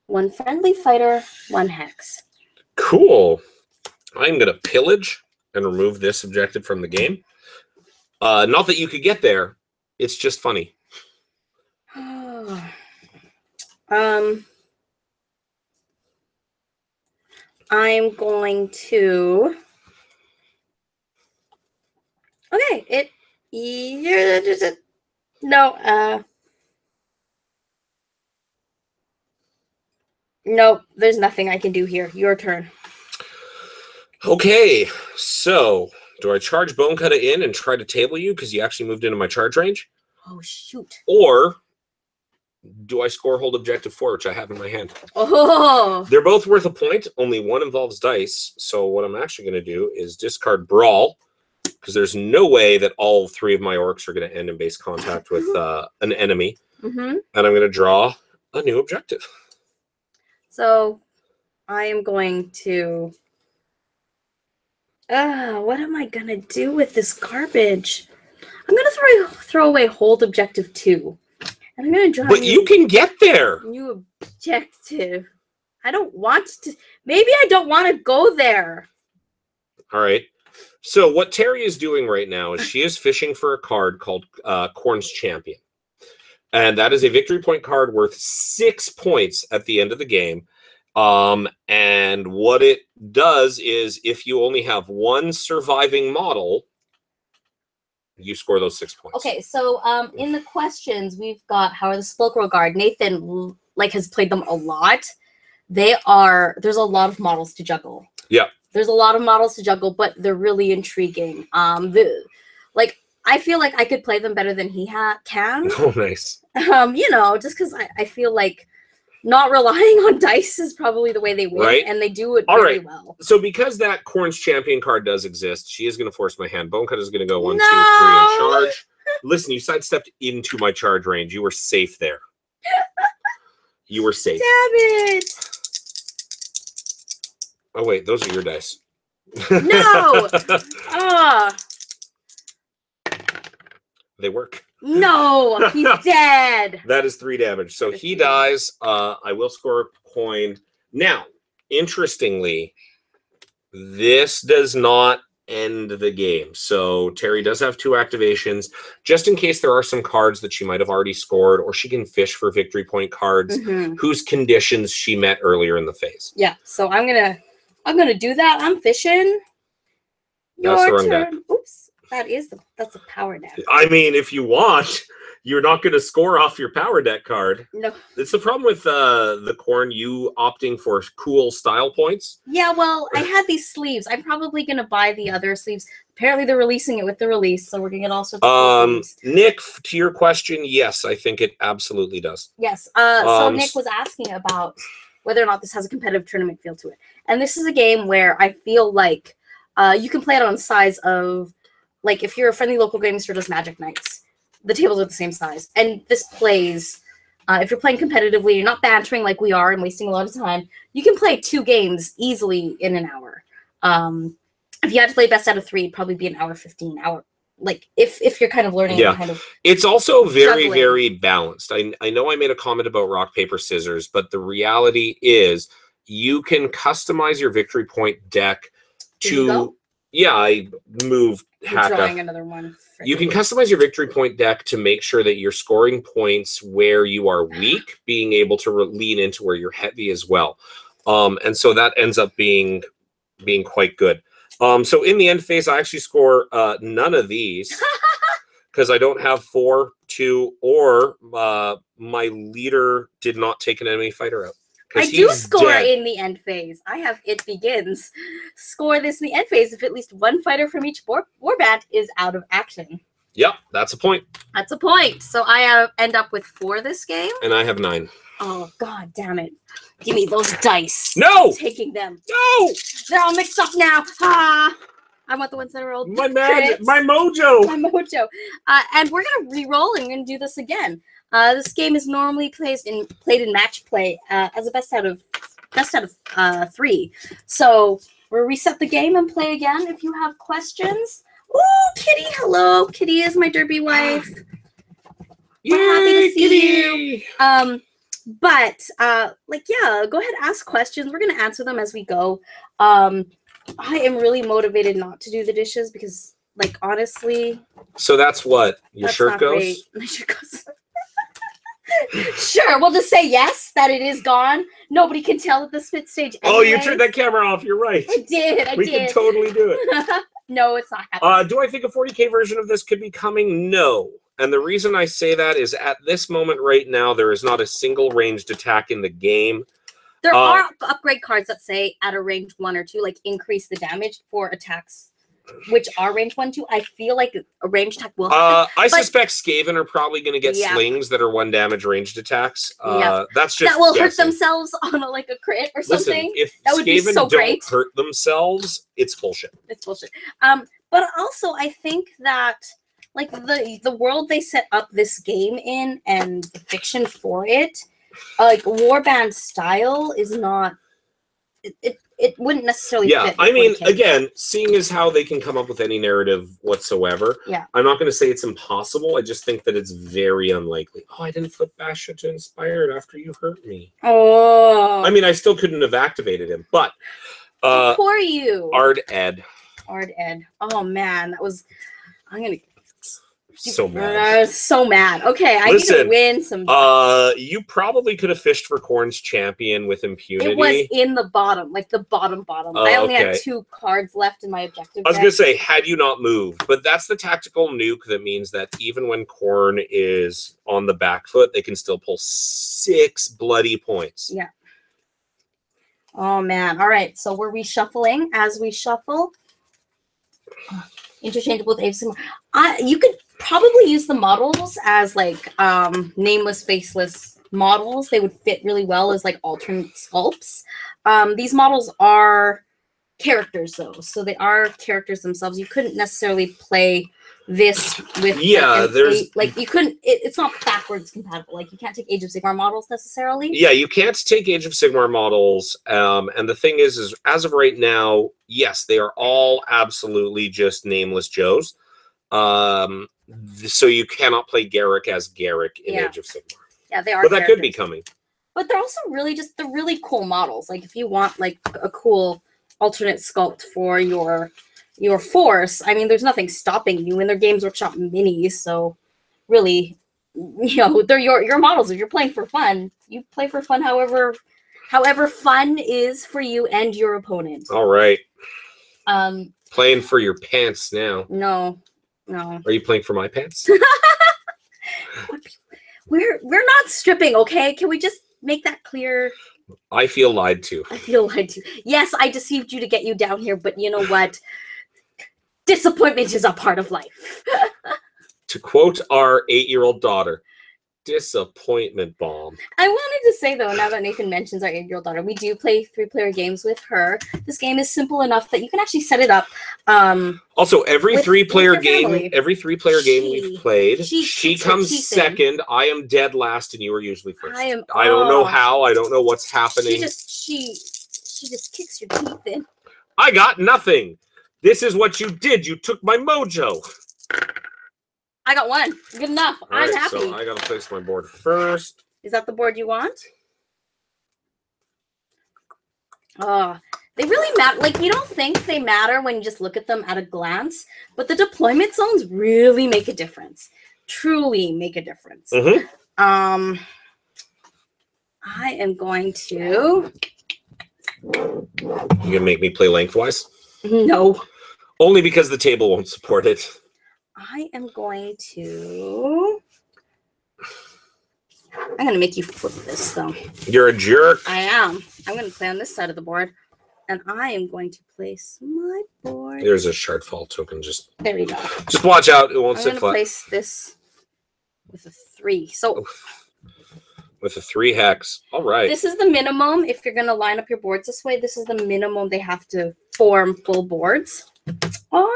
1 friendly fighter, 1 hex. Cool. I'm going to pillage and remove this objective from the game. Not that you could get there. It's just funny. I'm going to... Okay, no, nope, there's nothing I can do here. Your turn. Okay, so do I charge Bonecutter in and try to table you because you actually moved into my charge range? Oh, shoot. Or do I score hold objective 4, which I have in my hand? Oh! They're both worth a point. Only one involves dice. So what I'm actually going to do is discard Brawl, because there's no way that all 3 of my orcs are going to end in base contact with an enemy. Mm-hmm. And I'm going to draw a new objective. So I am going to... what am I going to do with this garbage? I'm going to throw away hold objective 2. And I'm going to draw But you can get there. New objective. I don't want to... Maybe I don't want to go there. All right. So what Teri is doing right now is she is fishing for a card called Khorne's Champion. And that is a victory point card worth 6 points at the end of the game. And what it does is if you only have 1 surviving model, you score those 6 points. Okay, so in the questions, we've got how are the Spellcrow Guard. Nathan has played them a lot. There's a lot of models to juggle. Yeah. There's a lot of models to juggle, but they're really intriguing. I feel like I could play them better than he can. Oh, nice. Just because I feel like not relying on dice is probably the way they win, right? And they do it very well. So because that Khorne's Champion card does exist, she is going to force my hand. Bonecutter is going to go 1, 2, 3, and charge. Listen, you sidestepped into my charge range. You were safe there. You were safe. Damn it! Oh wait, those are your dice. No! Ah! They work. No! He's dead! That is 3 damage. So he dies. I will score a coin. Now, interestingly, this does not end the game. So Teri does have 2 activations, just in case there are some cards that she might have already scored, or she can fish for victory point cards whose conditions she met earlier in the phase. Yeah, so I'm gonna do that. I'm fishing. That's the wrong deck. Oops. That's a power deck. I mean, if you want, you're not going to score off your power deck card. No. It's the problem with the corn, you opting for cool style points. Yeah, well, I had these sleeves. I'm probably going to buy the other sleeves. Apparently, they're releasing it with the release, so we're going to get all sorts of cool sleeves. Nick, to your question, yes, I think it absolutely does. Yes. So Nick was asking about whether or not this has a competitive tournament feel to it. And this is a game where I feel like you can play it on size of, like, if you're a friendly local game store does Magic Nights, the tables are the same size. And this plays, if you're playing competitively, you're not bantering like we are and wasting a lot of time, you can play 2 games easily in an hour. If you had to play best out of 3, it'd probably be an hour 15. Like, if you're kind of learning. Yeah. Kind of it's also very, juggling. very balanced. I know I made a comment about rock, paper, scissors, but the reality is you can customize your victory point deck to... Yeah, I moved Haka. Drawing another one. You can customize your victory point deck to make sure that you're scoring points where you are weak, being able to lean into where you're heavy as well. And so that ends up being quite good. So in the end phase, I actually score none of these because I don't have 4, 2, or my leader did not take an enemy fighter out. I do score in the end phase. I have It Begins. Score this in the end phase if at least 1 fighter from each warband is out of action. Yep, that's a point. That's a point. So I end up with 4 this game. And I have 9. Oh, god damn it. Give me those dice. No! I'm taking them. No! They're all mixed up now. Ah! I want the ones that are old. My magic, my mojo. My mojo. And we're going to re-roll and we're going to do this again. This game is normally played in match play as a best out of 3. So we'll reset the game and play again if you have questions. Ooh, Kitty, hello. Kitty is my derby wife. Yay, We're happy to see Kitty. you. But like, yeah, go ahead, ask questions. We're gonna answer them as we go. I am really motivated not to do the dishes because, like, honestly. So that's what your shirt goes. My shirt goes. Sure, we'll just say yes, that it is gone. Nobody can tell at the spit stage. Anyways. Oh, you turned that camera off. You're right. I did. We can totally do it. No, it's not happening. Do I think a 40K version of this could be coming? No. And the reason I say that is at this moment right now, there is not a single ranged attack in the game. There are upgrade cards that say at a range 1 or 2, like increase the damage for attacks which are range 1, 2. I feel like a range attack will happen. I suspect Skaven are probably going to get slings that are 1 damage ranged attacks. That's just that will hurt themselves on a crit or something. Listen, if that would Skaven be so great. don't hurt themselves, it's bullshit. It's bullshit. But also I think that like the world they set up this game in and the fiction for it, like warband style is not it wouldn't necessarily fit. I mean, again, seeing as how they can come up with any narrative whatsoever, I'm not going to say it's impossible. I just think that it's very unlikely. Oh, I didn't flip Basha to Inspired after you hurt me. Oh. I mean, I still couldn't have activated him, but... poor you. Ard Ed. Oh, man. That was... I'm going to... So mad. So mad. Okay, I need to win some. You probably could have fished for Corn's champion with impunity. It was in the bottom, like the bottom. I only had 2 cards left in my objective. I was gonna say, had you not moved, but that's the tactical nuke that means that even when Corn is on the back foot, they can still pull 6 bloody points. Yeah. Oh man. All right. So we're reshuffling. As we shuffle, interchangeable with Aves. You could probably use the models as like nameless, faceless models. They would fit really well as like alternate sculpts. These models are characters though, so they are characters themselves. You couldn't necessarily play this with like you couldn't. It's not backwards compatible. Like you can't take Age of Sigmar models necessarily. Yeah, you can't take Age of Sigmar models. And the thing is as of right now, yes, they are all absolutely just nameless Joes. So you cannot play Garrick as Garrick in Age of Sigmar. Yeah, they are. But that could be coming. But they're also they're really cool models. Like if you want like a cool alternate sculpt for your force, I mean, there's nothing stopping you in their Games Workshop minis. So really, they're your models. If you're playing for fun, you play for fun. However fun is for you and your opponent. All right. Playing for your pants now. No. Are you playing for my pants? We're not stripping, okay? Can we just make that clear? I feel lied to. Yes, I deceived you to get you down here, but you know what? Disappointment is a part of life. To quote our 8-year-old daughter, disappointment bomb. I wanted to say, though, now that Nathan mentions our 8-year-old daughter, we do play 3-player games with her. This game is simple enough that you can actually set it up. Also, every 3-player game we've played, she comes second. I am dead last, and you are usually first. I don't know how. I don't know what's happening. She just kicks your teeth in. I got nothing. This is what you did. You took my mojo. I got one. Good enough. I'm happy. So I gotta place my board first. Is that the board you want? They really matter. Like, you don't think they matter when you just look at them at a glance, but the deployment zones really make a difference. Truly make a difference. Mm-hmm. I am going to... You gonna make me play lengthwise? No. Only because the table won't support it. I am going to... I'm going to make you flip this, though. You're a jerk. I am. I'm going to play on this side of the board, and I am going to place my board... There's a shardfall token. There we go. Just watch out. It won't sit flat. I'm going to place this with a 3. So... With a 3 hex. All right. This is the minimum. If you're going to line up your boards this way, this is the minimum they have to form full boards on.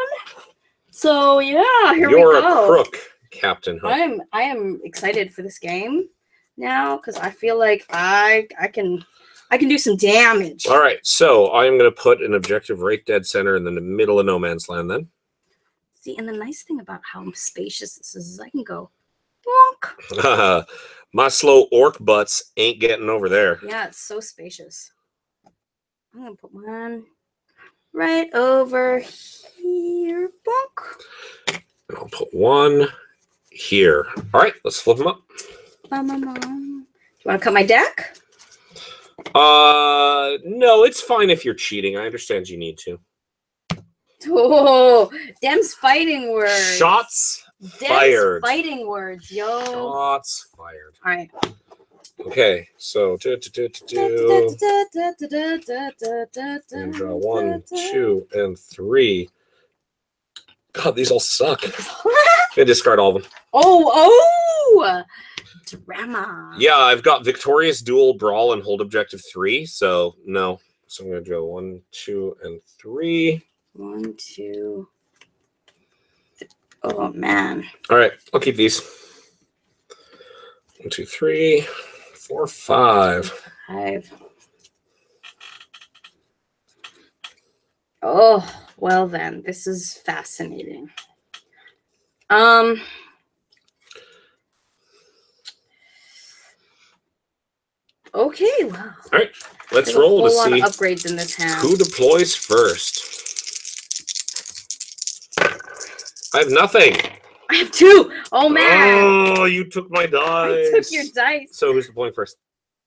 So yeah, here we go. You're a crook, Captain Hook. I am excited for this game now because I feel like I can do some damage. All right, so I am going to put an objective right dead center in the middle of no man's land. Then. See, and the nice thing about how spacious this is I can go bonk. My slow orc butts ain't getting over there. Yeah, it's so spacious. I'm gonna put one right over here. Bonk. And I'll put one here. All right, let's flip them up. Do you want to cut my deck? No, it's fine if you're cheating. I understand you need to. Oh, Dem's fighting words. Shots fired. Fighting words, yo. Shots fired. All right. Okay, so and draw 1, 2, and 3. God, these all suck. I discard all of them. Oh, drama. Yeah, I've got victorious duel, brawl, and hold objective 3. So no. So I'm gonna go 1, 2, and 3. 1, 2. Oh man. All right, I'll keep these. 1, 2, 3, 4, 5. 5. Oh, well then, this is fascinating. Okay, well. All right, let's roll to see a whole lot of upgrades in this hand. Who deploys first. I have nothing. I have 2. Oh man. Oh, you took my dice. I took your dice. So who's deploying first?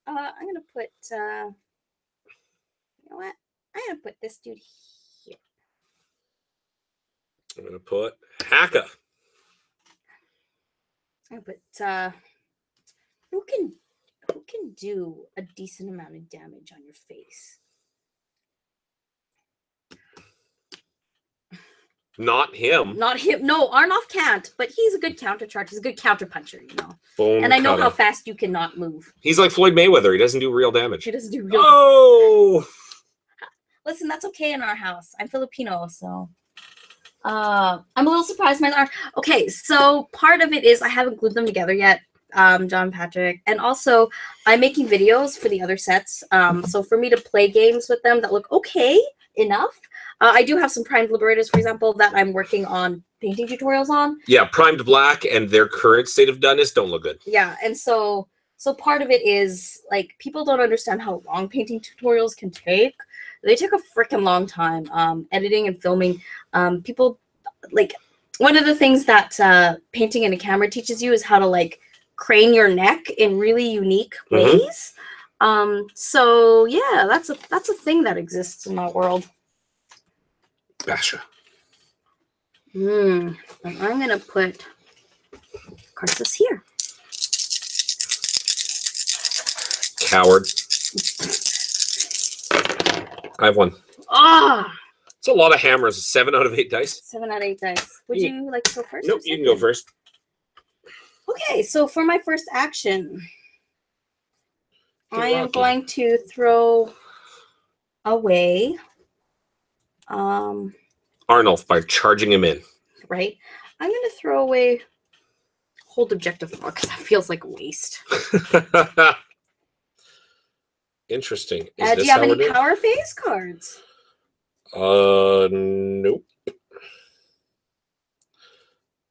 I'm gonna put. You know what? I'm gonna put this dude here. I'm gonna put Haka. I'm gonna put. Who can do a decent amount of damage on your face? Not him. Not him. No, Arnoff can't, but he's a good counter charge. He's a good counter puncher, you know. Boom, and I know how fast you cannot move. He's like Floyd Mayweather. He doesn't do real damage. He doesn't do real damage. Listen, that's okay in our house. I'm Filipino, so. I'm a little surprised mine are. Okay, so part of it is I haven't glued them together yet, John Patrick. And also, I'm making videos for the other sets. So for me to play games with them that look okay enough, I do have some primed Liberators, for example, that I'm working on painting tutorials on. Yeah, primed black and their current state of doneness don't look good. Yeah, and so part of it is, like, people don't understand how long painting tutorials can take. They take a freaking long time, editing and filming. People, like, one of the things that painting in a camera teaches you is how to, like, crane your neck in really unique ways. So yeah, that's a thing that exists in my world. Basha. And I'm gonna put Karsus here. Coward. I have one. Ah, it's a lot of hammers. 7 out of 8 dice. 7 out of 8 dice. Would you like to go first? Nope, you can go first. Okay, so for my first action, I am going to throw away Arnulf by charging him in. Right. I'm going to throw away hold objective 4 because that feels like a waste. Interesting. Do you have any power phase cards? Nope.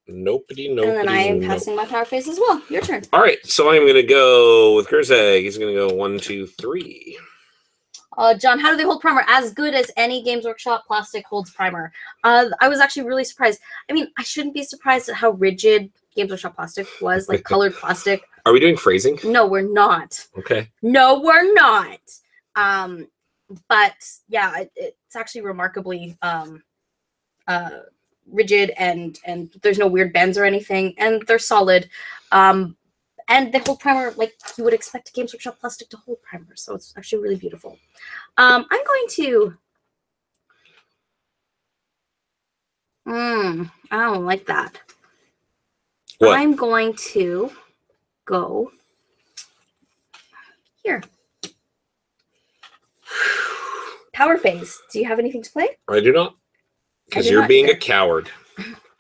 Nopey. And then I am passing my power phase as well. Your turn. All right, so I'm going to go with Kurzeg. He's going to go 1, 2, 3. John, how do they hold primer? As good as any Games Workshop plastic holds primer. I was actually really surprised. I mean, I shouldn't be surprised at how rigid Games Workshop plastic was, like colored plastic. Are we doing phrasing? No, we're not. Okay. No, we're not. But yeah, it's actually remarkably rigid, and there's no weird bends or anything, and they're solid. And they hold primer like you would expect a Games Workshop plastic to hold primer, so it's actually really beautiful. I'm going to... I don't like that. What? I'm going to go here. Power phase. Do you have anything to play? I do not. Because you're being a coward.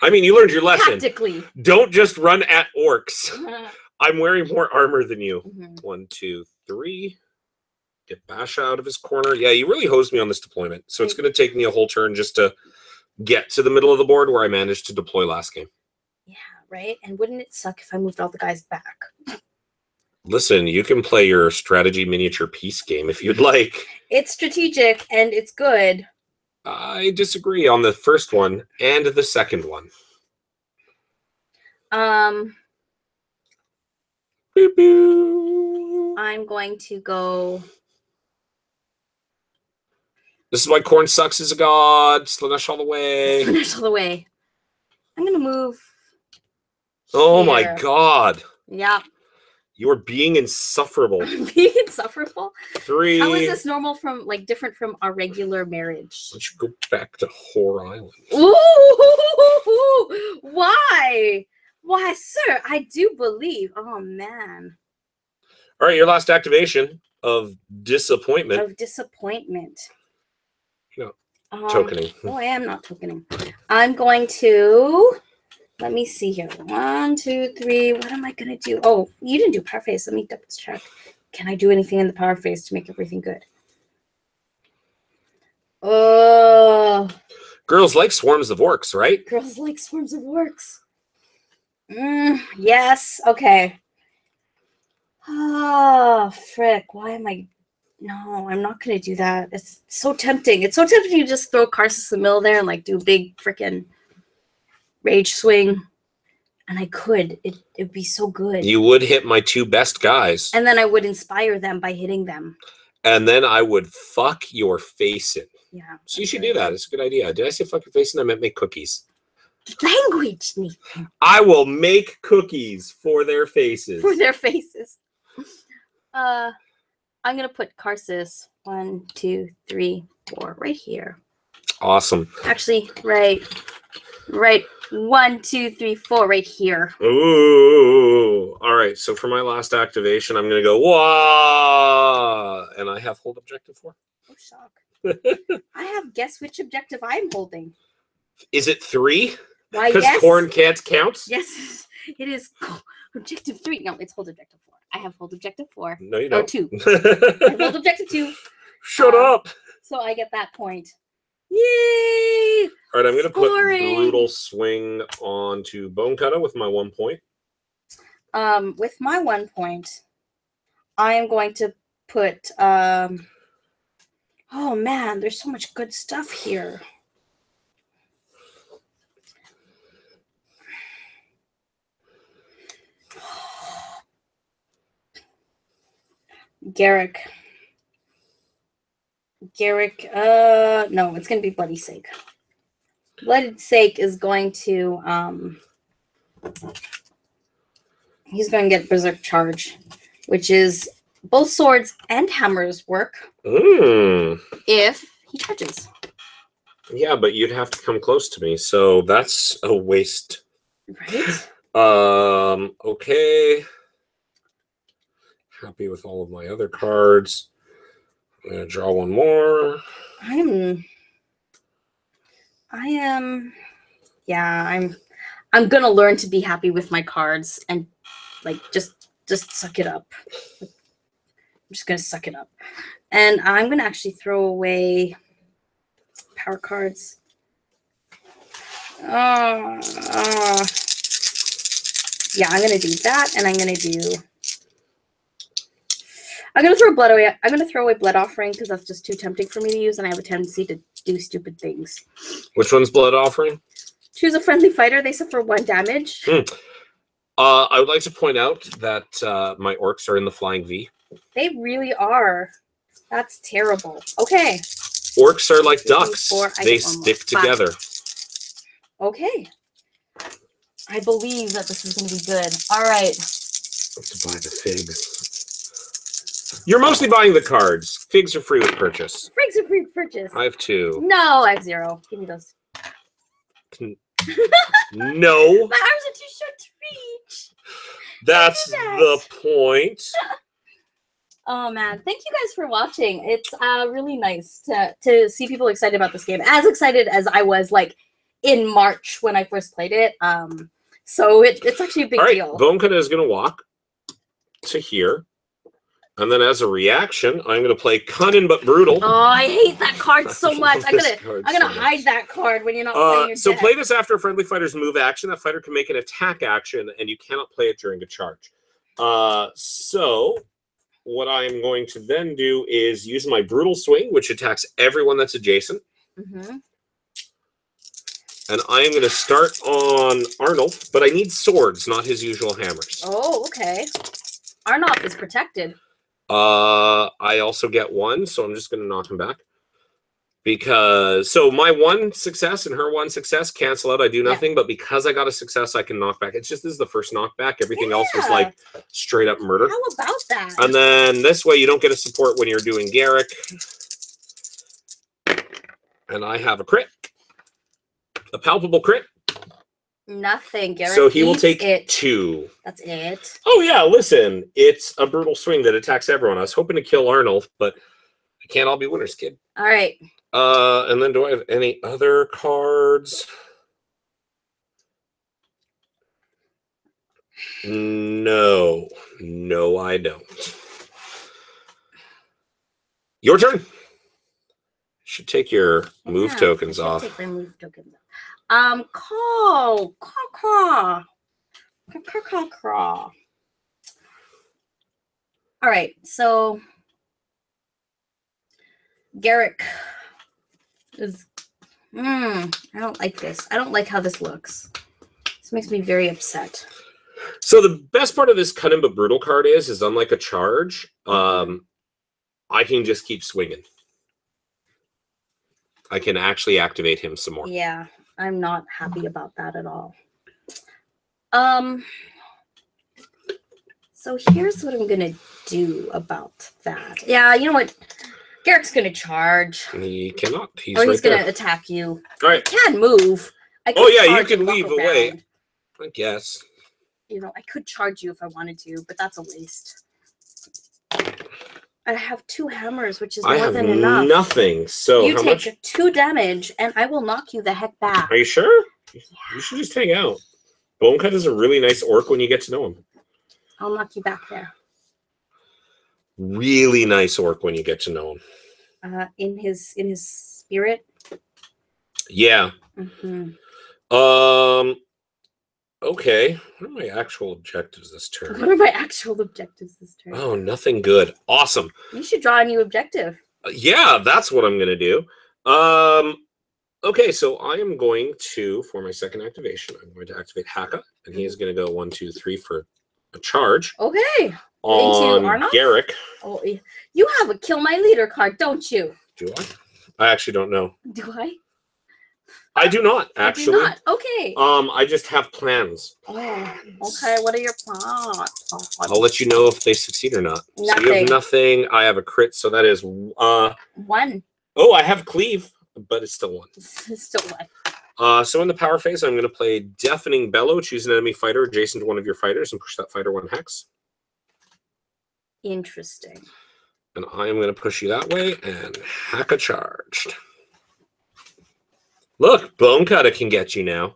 I mean, you learned your lesson. Tactically. Don't just run at orcs. I'm wearing more armor than you. 1, 2, 3. Get Basha out of his corner. Yeah, you really hosed me on this deployment. So it's going to take me a whole turn just to get to the middle of the board where I managed to deploy last game. Yeah, right? And wouldn't it suck if I moved all the guys back? Listen, you can play your strategy miniature piece game if you'd like. It's strategic and it's good. I disagree on the first one and the second one. Boop, boop. I'm going to go... This is why corn sucks as a god. Slanesh all the way. Slanesh all the way. I'm going to move... Oh here. My god. Yeah. You're being insufferable. Being insufferable? 3. How is this normal from, like, different from our regular marriage? Why don't you go back to Whore Island? Ooh! Why? Why, sir, I do believe. Oh, man. All right, your last activation of disappointment. Of disappointment. No, tokening. Oh, I am not tokening. I'm going to... Let me see here. 1, 2, 3. What am I going to do? Oh, you didn't do power phase. Let me double check. Can I do anything in the power phase to make everything good? Oh. Girls like swarms of orcs, right? Girls like swarms of orcs. Yes. Okay. Oh, frick. Why am I... No, I'm not going to do that. It's so tempting. It's so tempting to just throw Karsus in the middle there and, like, do a big freaking... rage swing, and I could. It'd be so good. You would hit my 2 best guys. And then I would inspire them by hitting them. And then I would fuck your face in. Yeah. So you should do that. It's a good idea. Did I say fuck your face in? I meant make cookies. Language, Nathan. I will make cookies for their faces. For their faces. I'm gonna put Karsus 1, 2, 3, 4 right here. Awesome. Actually, right. 1, 2, 3, 4 right here. Ooh. All right. So for my last activation, I'm going to go, wah! And I have hold objective 4. Oh, shock. I have guess which objective I'm holding. Is it 3? Why, Because yes. corn can't count? Yes, it is objective 3. No, it's hold objective 4. I have hold objective 4. No, you don't. Or 2. I have hold objective 2. Shut up. So I get that point. Yay! All right, I'm going to put Scoring. Brutal Swing onto Bone Cutter with my 1 point. With my 1 point, I am going to put, oh man, there's so much good stuff here. Garrick, no, it's going to be Bloody Sake. Bloody Sake is going to, he's going to get Berserk Charge, which is both swords and hammers work if he charges. Yeah, but you'd have to come close to me, so that's a waste. Right? Okay. Happy with all of my other cards. I'm going to draw one more. I'm going to learn to be happy with my cards and like just suck it up. I'm just going to suck it up. And I'm going to actually throw away power cards. Yeah, I'm going to do that, and I'm going to throw blood away. I'm going to throw away Blood Offering because that's just too tempting for me to use, and I have a tendency to do stupid things. Which one's Blood Offering? Choose a friendly fighter. They suffer 1 damage. I would like to point out that my orcs are in the Flying V. They really are. That's terrible. Okay. Orcs are like ducks. They stick together. Okay. I believe that this is going to be good. All right. To buy the figs. You're mostly buying the cards. Figs are free with purchase. Figs are free with purchase. I have 2. No, I have 0. Give me those. No. My arms are too short to reach. That's the point. Oh man, thank you guys for watching. It's really nice to see people excited about this game. As excited as I was like in March when I first played it. So it's actually a big deal. Bone Cutter is going to walk to here. And then as a reaction, I'm going to play Cunning but Brutal. Oh, I hate that card so much. I'm gonna hide that card when you're not playing your So deck. play this after a friendly fighter's move action. That fighter can make an attack action, and you cannot play it during a charge. So what I'm going to then do is use my Brutal Swing, which attacks everyone that's adjacent. And I'm going to start on Arnold, but I need swords, not his usual hammers. Oh, okay. Arnold is protected. I also get 1, so I'm just going to knock him back. So my 1 success and her 1 success cancel out. I do nothing, but because I got a success, I can knock back. It's just this is the first knockback. Everything else was like straight up murder. How about that? And then this way, you don't get a support when you're doing Garrick. And I have a crit. A palpable crit. Nothing, Garrick. So he will take 2. That's it. Oh, yeah, listen. It's a Brutal Swing that attacks everyone. I was hoping to kill Arnold, but I can't all be winners, kid. All right. And then do I have any other cards? No. No, I don't. Your turn. Should take your move tokens off. Take my move tokens off. Call. All right, so Garrick is. I don't like this. I don't like how this looks. This makes me very upset. So the best part of this Cunning but Brutal card is unlike a charge, I can just keep swinging. I can actually activate him some more. Yeah, I'm not happy about that at all. So here's what I'm gonna do about that. Yeah, you know what? Garrick's gonna charge. He cannot. He's gonna attack you. All right. I can move. You can leave away. I guess. You know, I could charge you if I wanted to, but that's a waste. I have 2 hammers, which is I more have than enough. nothing. So you how take much? 2 damage, and I will knock you the heck back. Are you sure? You should just hang out. Bonecut is a really nice orc when you get to know him. I'll knock you back there. Really nice orc when you get to know him. In his spirit. Yeah. Mm-hmm. Okay. What are my actual objectives this turn? What are my actual objectives this turn? Oh, nothing good. Awesome. You should draw a new objective. Yeah, that's what I'm gonna do. Okay, so I am going to, for my second activation, I'm going to activate Haka, and he is going to go 1, 2, 3 for a charge. Okay. On Into Arnoff? Garrick. Oh, you have a kill my leader card, don't you? Do I? I actually don't know. Do I? I do not, actually. I do not. Okay. I just have plans. Oh, okay. What are your plans? I'll let you know if they succeed or not. Nothing. So you have nothing. I have a crit, so that is 1. Oh, I have cleave, but it's still 1. It's still 1. So in the power phase, I'm going to play Deafening Bellow. Choose an enemy fighter adjacent to one of your fighters and push that fighter 1 hex. Interesting. And I am going to push you that way and Haka charged. Look, Bone Cutter can get you now.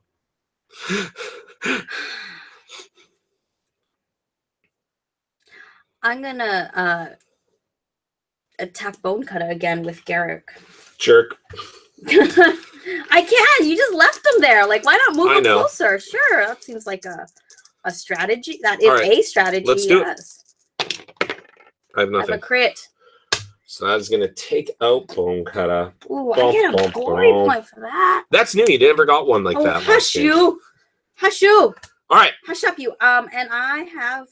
I'm gonna attack Bone Cutter again with Garrick. Jerk. I can. You just left him there. Like, why not move him closer? Sure, that seems like a strategy. That is a strategy. Let's do it. I have nothing. I have a crit. So that's going to take out Bone Cutter. Ooh, I get a glory point for that. That's new. You never got one like that. Hush you. Hush you. All right. Hush up you. And I have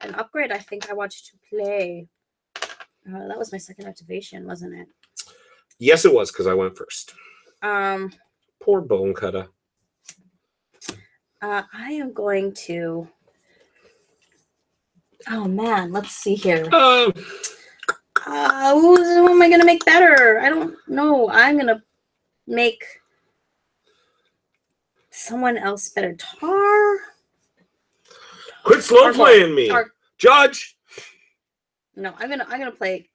an upgrade I think I want you to play. That was my second activation, wasn't it? Yes, it was, because I went first. Poor Bone Cutter. I am going to... Oh, man. Let's see here. Who am I going to make better? I don't know. I'm going to make someone else better. Tar? Quit slow playing me. Judge. No, I'm gonna upgrade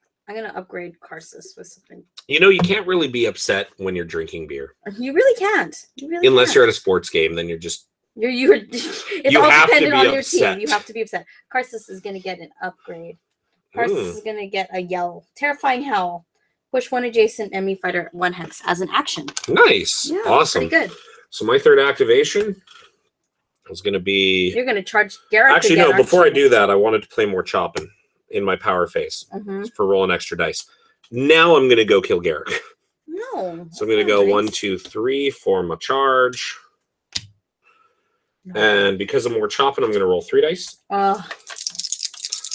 Karsus with something. You know, you can't really be upset when you're drinking beer. You really can't. You really Unless can't. You're at a sports game, then you're just it's all dependent on your team. You have to be upset. Karsus is gonna get an upgrade. Karsus is gonna get a yell. Terrifying Howl. Push one adjacent enemy fighter 1 hex as an action. Nice. Yeah, awesome. Pretty good. So my third activation is going to be... You're going to charge Garrett Actually, again, no. Before I do that, I wanted to play more chopping in my power phase for rolling extra dice. Now I'm going to go kill Garrick. No. So I'm going to go 1, 2, 3 for my charge. No. And because I'm more chopping, I'm going to roll 3 dice.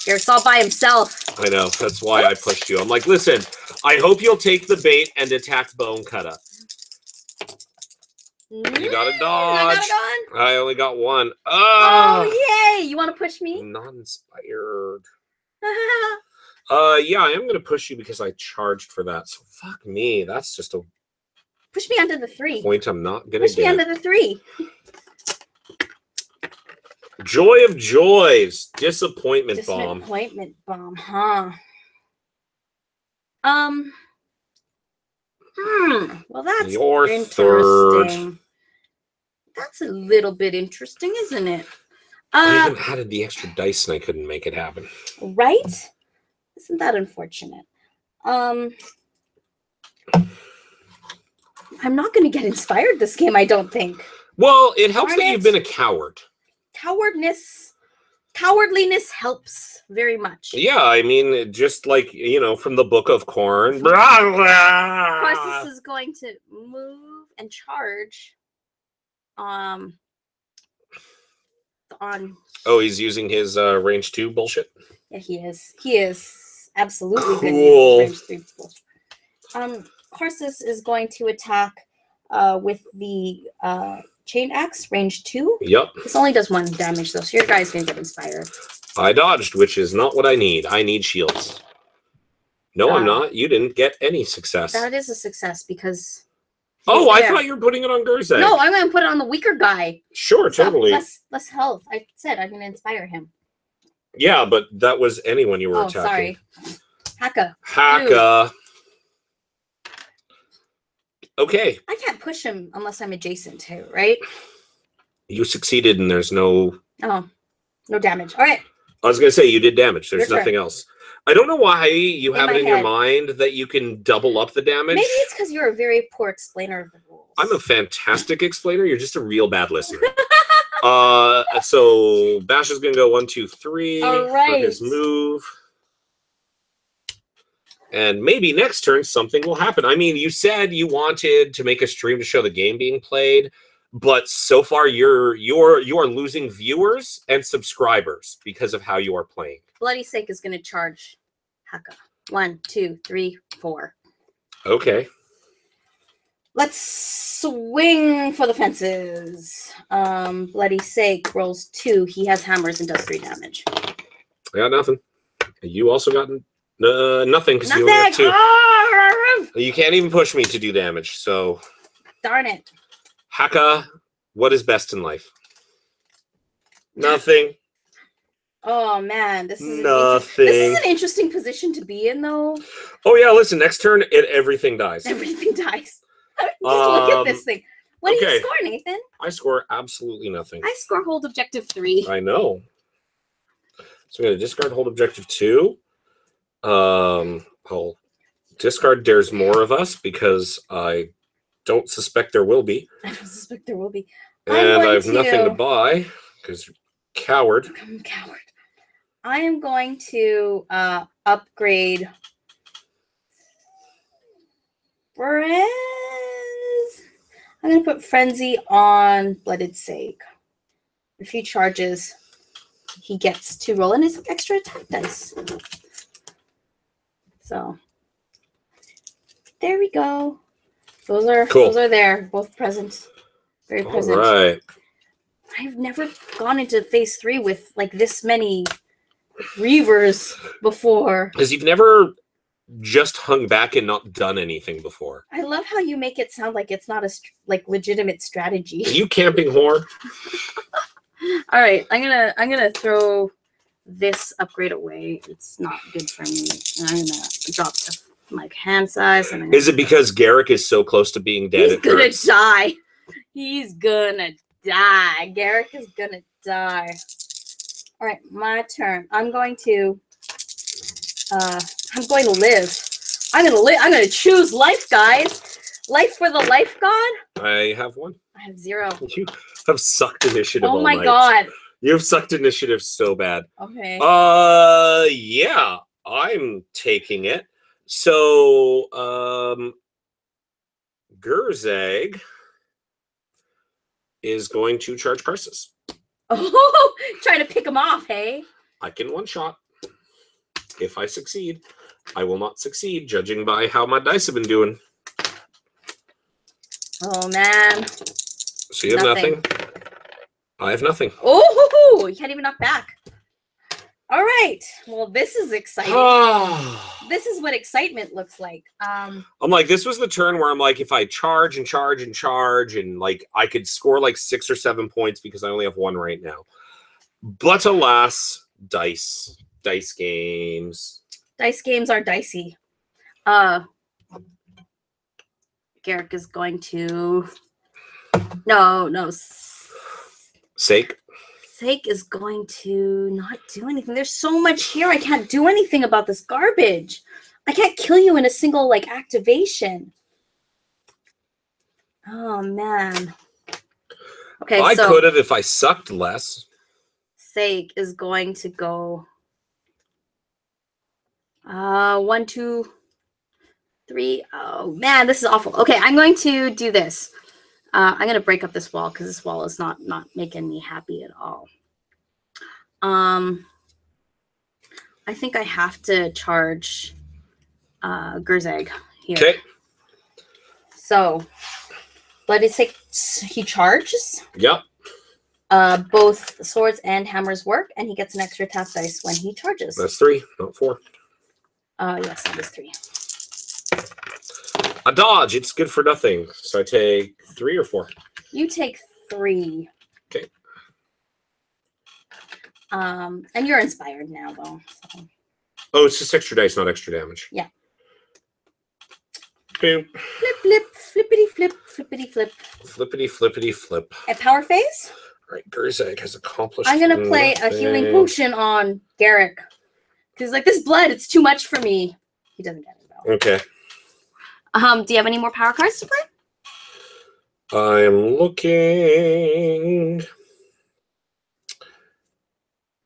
Garrett's all by himself. I know. That's why I pushed you. I'm like, listen, I hope you'll take the bait and attack Bone Cutter. You got a dodge. I only got 1. Oh, yay! You want to push me? Not inspired. Yeah, I am going to push you because I charged for that. So fuck me. That's just a... Push me under the 3. Point I'm not going to get. Push me under the 3. Joy of joys. Disappointment bomb. Disappointment bomb, huh? Well, that's interesting. Third. That's a little bit interesting, isn't it? I even had the extra dice and I couldn't make it happen. Right? Isn't that unfortunate? I'm not going to get inspired this game, I don't think. Well, it helps that you've been a coward. Cowardliness helps very much. Yeah, I mean, just like, you know, from the Book of Corn. Karsus is going to move and charge. On. Oh, he's using his range 2 bullshit? Yeah, he is. He is absolutely cool. Good. Range 3 bullshit. Karsus is going to attack with the chain axe, range 2. Yep. This only does 1 damage, though, so your guy's going to get inspired. I dodged, which is not what I need. I need shields. No, I'm not. You didn't get any success. That is a success because... Oh, I thought you were putting it on Gerzak. No, I'm going to put it on the weaker guy. Sure, totally. Less health. I said I'm going to inspire him. Yeah, but that was anyone you were attacking. Sorry. Haka. Haka. Okay. I can't push him unless I'm adjacent to, right? You succeeded, and there's no... Oh, no damage. All right. I was going to say, you did damage. There's Your nothing turn. else. I don't know why you have my it in your head. mind that you can double up the damage. Maybe it's because you're a very poor explainer of the rules. I'm a fantastic explainer. You're just a real bad listener. So Bash is going to go 1, 2, 3 All right. for his move. And maybe next turn something will happen. I mean, you said you wanted to make a stream to show the game being played, but so far you are losing viewers and subscribers because of how you are playing. Bloody Sake is going to charge Haka. 1, 2, 3, 4. Okay. Let's swing for the fences. Bloody Sake rolls 2. He has hammers and does 3 damage. I got nothing. You also got nothing because you only have 2. You can't even push me to do damage. So darn it. Haka, what is best in life? Nothing. Oh man, this is an interesting position to be in, though. Oh yeah, listen. Next turn, everything dies. Everything dies. Just look at this thing. What do you score, Nathan? I score absolutely nothing. I score hold objective 3. I know. So we're gonna discard hold objective 2. I'll discard There's More of Us because I don't suspect there will be. I don't suspect there will be. And I have nothing to buy because you're a coward. I'm a coward. I am going to upgrade Friends. I'm going to put Frenzy on Blooded Sake. If he charges, he gets to roll in his extra attack dice. So there we go. Those are cool. Those are there, both present. Very present. All right. I've never gone into phase 3 with like this many Reavers before. Because you've never just hung back and not done anything before. I love how you make it sound like it's not a legitimate strategy. Are you camping whore? All right, I'm gonna throw this upgrade away. It's not good for me. And I'm gonna drop my hand size. And is it because Garrick is so close to being dead? He's gonna die. He's gonna die. Garrick is gonna die. All right, my turn. I'm going to live. I'm gonna choose life, guys. Life for the life god. I have 1. I have 0. You have sucked initiative. Oh all my night. god. You have sucked initiative so bad. Okay. Yeah, I'm taking it. So, Gurzag is going to charge Karsus. Oh, trying to pick him off, hey? I can one-shot. If I succeed, I will not succeed, judging by how my dice have been doing. Oh, man. So you have nothing. I have nothing. Oh, you can't even knock back. All right. Well, this is exciting. This is what excitement looks like. I'm like, this was the turn where I'm like, if I charge and charge and charge, and like I could score like 6 or 7 points because I only have 1 right now. But alas, dice games. Dice games are dicey. Garrick is going to. No. Sake is going to not do anything. There's so much here. I can't do anything about this garbage. I can't kill you in a single like activation. Oh man. Okay, I could have if I sucked less. Sake is going to go 1, 2, 3. Oh man, this is awful. Okay, I'm going to do this. I'm going to break up this wall because this wall is not making me happy at all. I think I have to charge Gurzag here. Okay. So, Bloody Sake, he charges. Yep. Both swords and hammers work, and he gets an extra tap dice when he charges. That's 3, not 4. Yes, that is 3. A dodge. It's good for nothing. So I take 3 or 4. You take 3. Okay. And you're inspired now, though. So. Oh, it's just extra dice, not extra damage. Yeah. Boom. Flip, flip, flippity, flip, flippity, flip. Flippity, flippity, flip. At power phase, All right, Gerzeg has accomplished. I'm gonna play a healing potion on Garrick. Because like this blood, it's too much for me. He doesn't get it though. Okay. Do you have any more power cards to play? I am looking.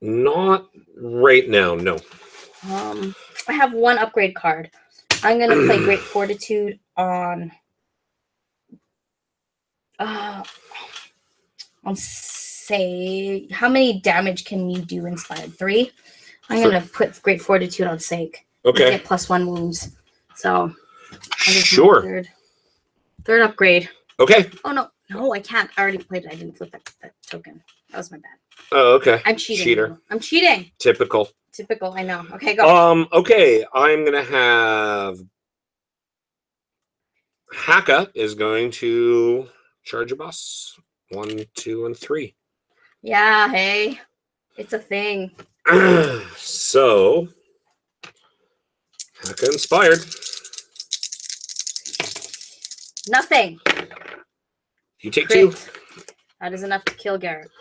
Not right now, no. I have one upgrade card. I'm gonna play Great Fortitude on say how many damage can you do inspired? 3? I'm gonna put Great Fortitude on Sake. Okay. Get +1 wounds. So sure. Third upgrade. Okay. Oh no, I can't. I already played it. I didn't flip that token. That was my bad. Oh, okay. I'm cheating. Cheater. I'm cheating. Typical. Typical, I know. Okay, go. Okay, I'm gonna have Haka is going to charge a boss. 1, 2, and 3. Yeah, hey. It's a thing. So Haka inspired. Nothing. You take Crit. 2. That is enough to kill Garrett.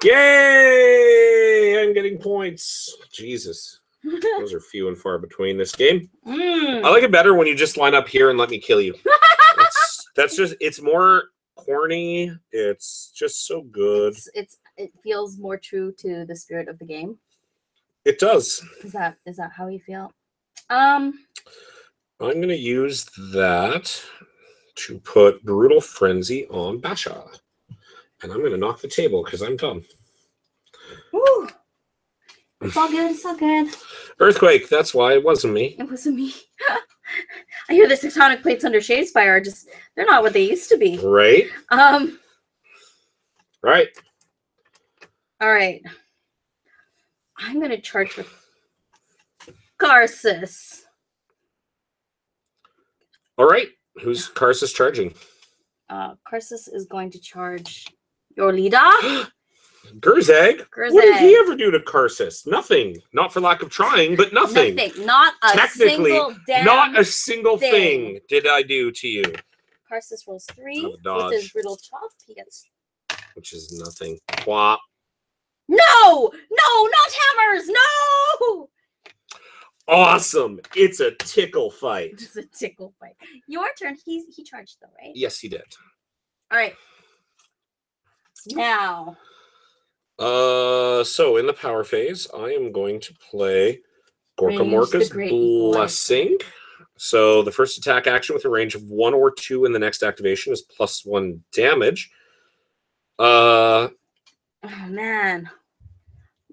Yay! I'm getting points. Jesus. Those are few and far between this game. I like it better when you just line up here and let me kill you. That's just, it's more corny. It's just so good. It feels more true to the spirit of the game. It does. Is that how you feel? I'm going to use that to put Brutal Frenzy on Basha. And I'm going to knock the table because I'm dumb. Woo! It's all good. It's all good. Earthquake. That's why it wasn't me. It wasn't me. I hear the tectonic plates under Shadespire are just, they're not what they used to be. Right. Right. All right. I'm going to charge with Karsus. All right. Who's Karsus charging? Karsus is going to charge your leader. Gerzeg? Gerzeg. What did he ever do to Karsus? Nothing. Not for lack of trying, but nothing. Nothing. Not a Technically, single damn not a single thing did I do to you. Karsus rolls 3 dodge. with his brutal chop. He gets, which is nothing. Quap. No, not hammers. No. Awesome. It's a tickle fight. It's a tickle fight. Your turn. He charged though, right? Yes, he did. All right. Now. So in the power phase, I am going to play Gorkamorka's Blessing. So the first attack action with a range of 1 or 2 in the next activation is +1 damage. Oh man.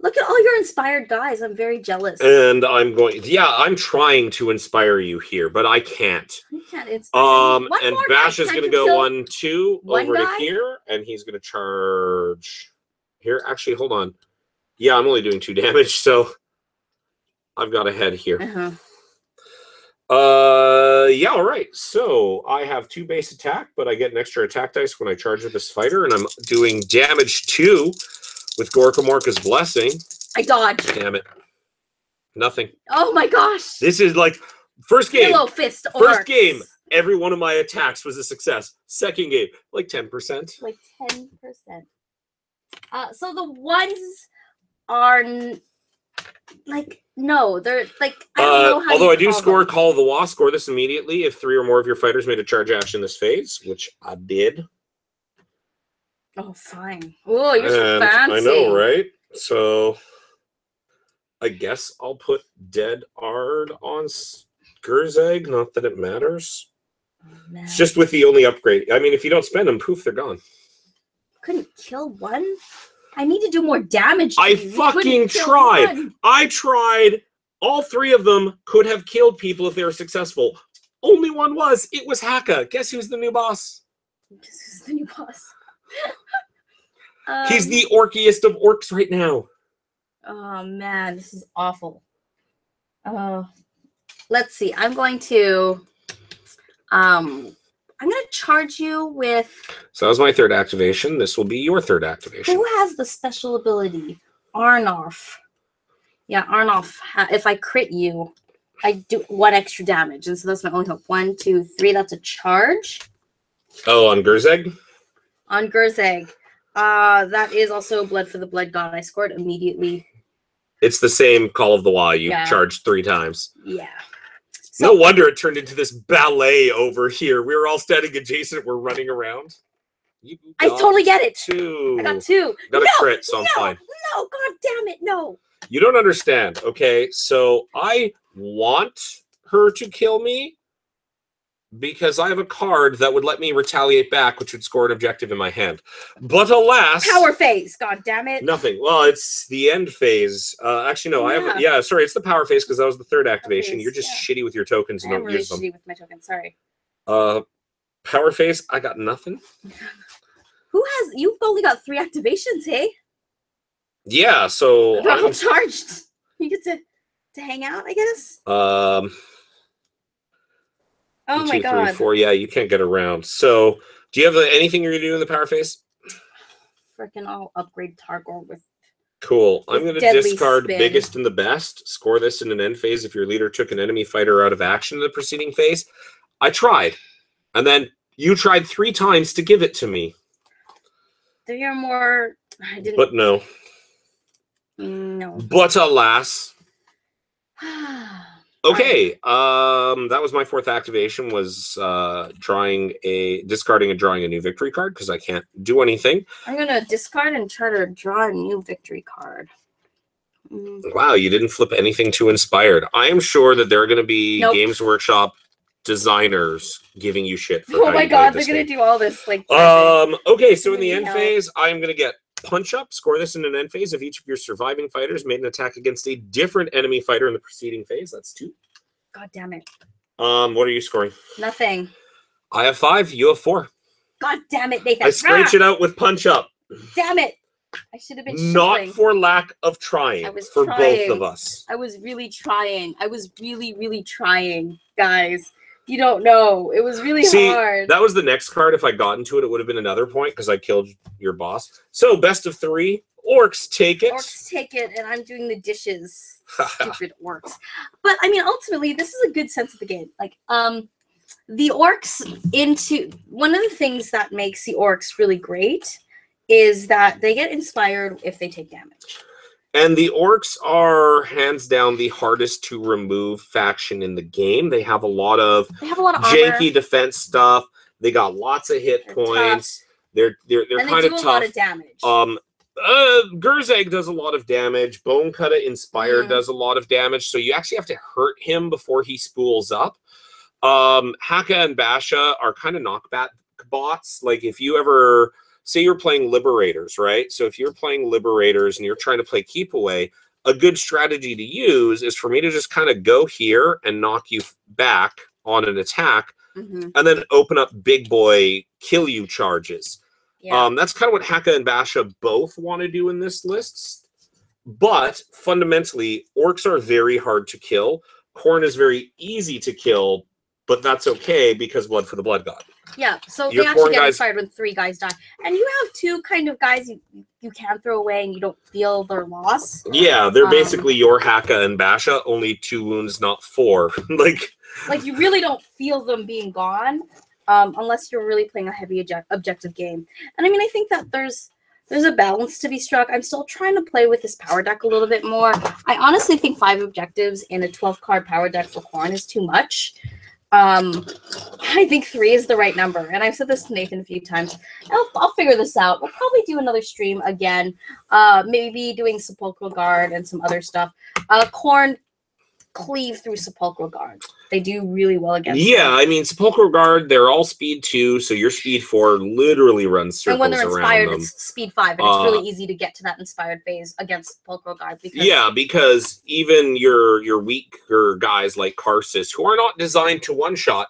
Look at all your inspired guys. I'm very jealous. And I'm going, I'm trying to inspire you here, but I can't. You can't inspire me. And Bash is going to go 1, 2 over guy? to here, and he's going to charge here. Actually, hold on. Yeah, I'm only doing 2 damage, so I've got a head here. Yeah, all right. So I have 2 base attack, but I get an extra attack dice when I charge with this fighter, and I'm doing damage 2 with Gorkamorka's Blessing. I dodged. Damn it. Nothing. Oh my gosh. This is like first game. Pillow fist orcs. First game, every one of my attacks was a success. Second game, like 10%. Like 10%. So the ones are like, no, they're like, I don't know how. Although I do score Call of the Wasp, score this immediately if 3 or more of your fighters made a charge action this phase, which I did. Oh, fine. Oh, you're so fancy. I know, right? So I guess I'll put Dead Ard on Gerzeg. Not that it matters. Oh, man. It's just with the only upgrade. I mean, if you don't spend them, poof, they're gone. Couldn't kill one? I need to do more damage. I fucking tried. I tried. All 3 of them could have killed people if they were successful. Only one was. It was Haka. Guess who's the new boss? Guess who's the new boss? He's the orkiest of orcs right now. Oh man, this is awful. Let's see. I'm going to charge you with. So that was my 3rd activation. This will be your 3rd activation. Who has the special ability? Arnarf. Yeah, Arnulf, if I crit you, I do 1 extra damage. And so that's my only hope. 1, 2, 3. That's a charge. Oh, on Gurzeg? On Gurzeg. That is also Blood for the Blood God. I scored immediately. It's the same Call of the Law. You charged 3 times. Yeah. So, no wonder it turned into this ballet over here. We were all standing adjacent. We're running around. I totally get it. 2. I got 2. Got a crit, so I'm fine. No, god damn it, no. You don't understand, okay? So I want her to kill me because I have a card that would let me retaliate back, which would score an objective in my hand. But alas... Power phase, god damn it. Nothing. Well, it's the end phase. Actually, no, I have... Yeah, sorry, it's the power phase because that was the 3rd activation. You're just shitty with your tokens and don't use them. I'm really shitty with my tokens, sorry. Power phase, I got nothing. Who has... You've only got 3 activations, hey? Yeah, so... They're all charged. You get to hang out, I guess? Oh my god. 2, 3, 4. Yeah, you can't get around. So, do you have anything you're going to do in the power phase? Freaking I'll upgrade Targor with... Cool. I'm going to discard biggest and the best. Score this in an end phase if your leader took an enemy fighter out of action in the preceding phase. I tried. And then you tried 3 times to give it to me. 3 or more... I didn't... But no. No. But alas... Okay, that was my 4th activation, was discarding and drawing a new victory card, because I can't do anything. I'm going to discard and try to draw a new victory card. Wow, you didn't flip anything too inspired. I am sure that there are going to be Games Workshop designers giving you shit for oh my god, they're going to do all this. Okay, so in the end phase, I'm going to get Punch Up. Score this in an end phase if each of your surviving fighters made an attack against a different enemy fighter in the preceding phase. That's 2. God damn it. What are you scoring? Nothing. I have 5. You have 4. God damn it, Nathan. I screech it out with Punch Up. Damn it. I should have been Not for lack of trying. For both of us. I was really trying. I was really, really trying, guys. You don't know. It was really hard. That was the next card. If I got into it, it would have been another point because I killed your boss. So, best of 3. Orcs take it. Orcs take it, and I'm doing the dishes. Stupid orcs. But, I mean, ultimately, this is a good sense of the game. Like, the orcs one of the things that makes the orcs really great is that they get inspired if they take damage. And the orcs are hands down the hardest to remove faction in the game. They have a lot of janky defense stuff. They got lots of hit points. They're kind of tough. A lot of damage. Gurzeg does a lot of damage. Bonecutta Inspired does a lot of damage. So you actually have to hurt him before he spools up. Haka and Basha are kind of knockback bots. Like if you ever... Say you're playing Liberators, right? So if you're playing Liberators and you're trying to play Keep Away, a good strategy to use is for me to just kind of go here and knock you back on an attack, and then open up big boy kill you charges. Yeah. That's kind of what Haka and Basha both want to do in this list. But fundamentally, orcs are very hard to kill. Khorne is very easy to kill, but that's okay because Blood for the Blood God. Yeah, so they actually get inspired when 3 guys die. And you have 2 kind of guys you can throw away and you don't feel their loss. Yeah, they're basically your Haka and Basha, only 2 wounds, not 4. like you really don't feel them being gone unless you're really playing a heavy objective game. And I mean, I think that there's a balance to be struck. I'm still trying to play with this power deck a little bit more. I honestly think 5 objectives in a 12-card power deck for Khorne is too much. I think 3 is the right number, and I've said this to Nathan a few times. I'll figure this out. We'll probably do another stream again, maybe doing Sepulchral Guard and some other stuff. Khorne cleave through Sepulchral Guard. They do really well against them. I mean, Sepulchral Guard, they're all speed 2, so your speed 4 literally runs circles around them. And when they're inspired, it's speed 5, and it's really easy to get to that inspired phase against Sepulchral Guard. Because even your weaker guys like Karsus, who are not designed to one-shot,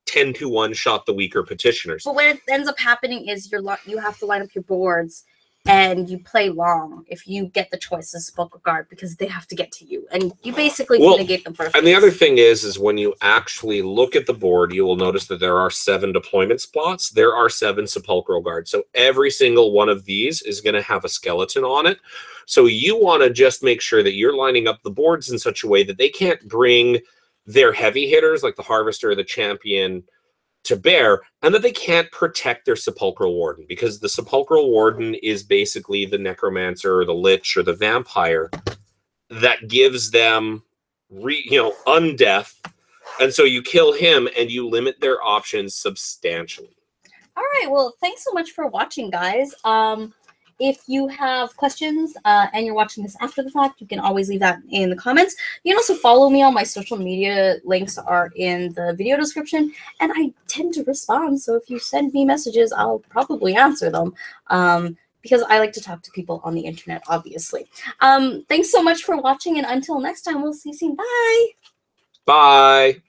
tend to one-shot the weaker petitioners. But what it ends up happening is you have to line up your boards and you play long if you get the choice as Sepulchral Guard, because they have to get to you, and you basically negate them first. And the other thing is when you actually look at the board, you will notice that there are 7 deployment spots. There are 7 Sepulchral Guards. So every single one of these is going to have a skeleton on it. So you want to just make sure that you're lining up the boards in such a way that they can't bring their heavy hitters like the Harvester or the Champion to bear, and that they can't protect their Sepulchral Warden, because the Sepulchral Warden is basically the Necromancer or the Lich or the Vampire that gives them undeath, and so you kill him and you limit their options substantially. All right, well, thanks so much for watching, guys. If you have questions and you're watching this after the fact, you can always leave that in the comments. You can also follow me on my social media. Links are in the video description, and I tend to respond, so if you send me messages, I'll probably answer them. Because I like to talk to people on the internet, obviously. Thanks so much for watching, and until next time, we'll see you soon. Bye! Bye!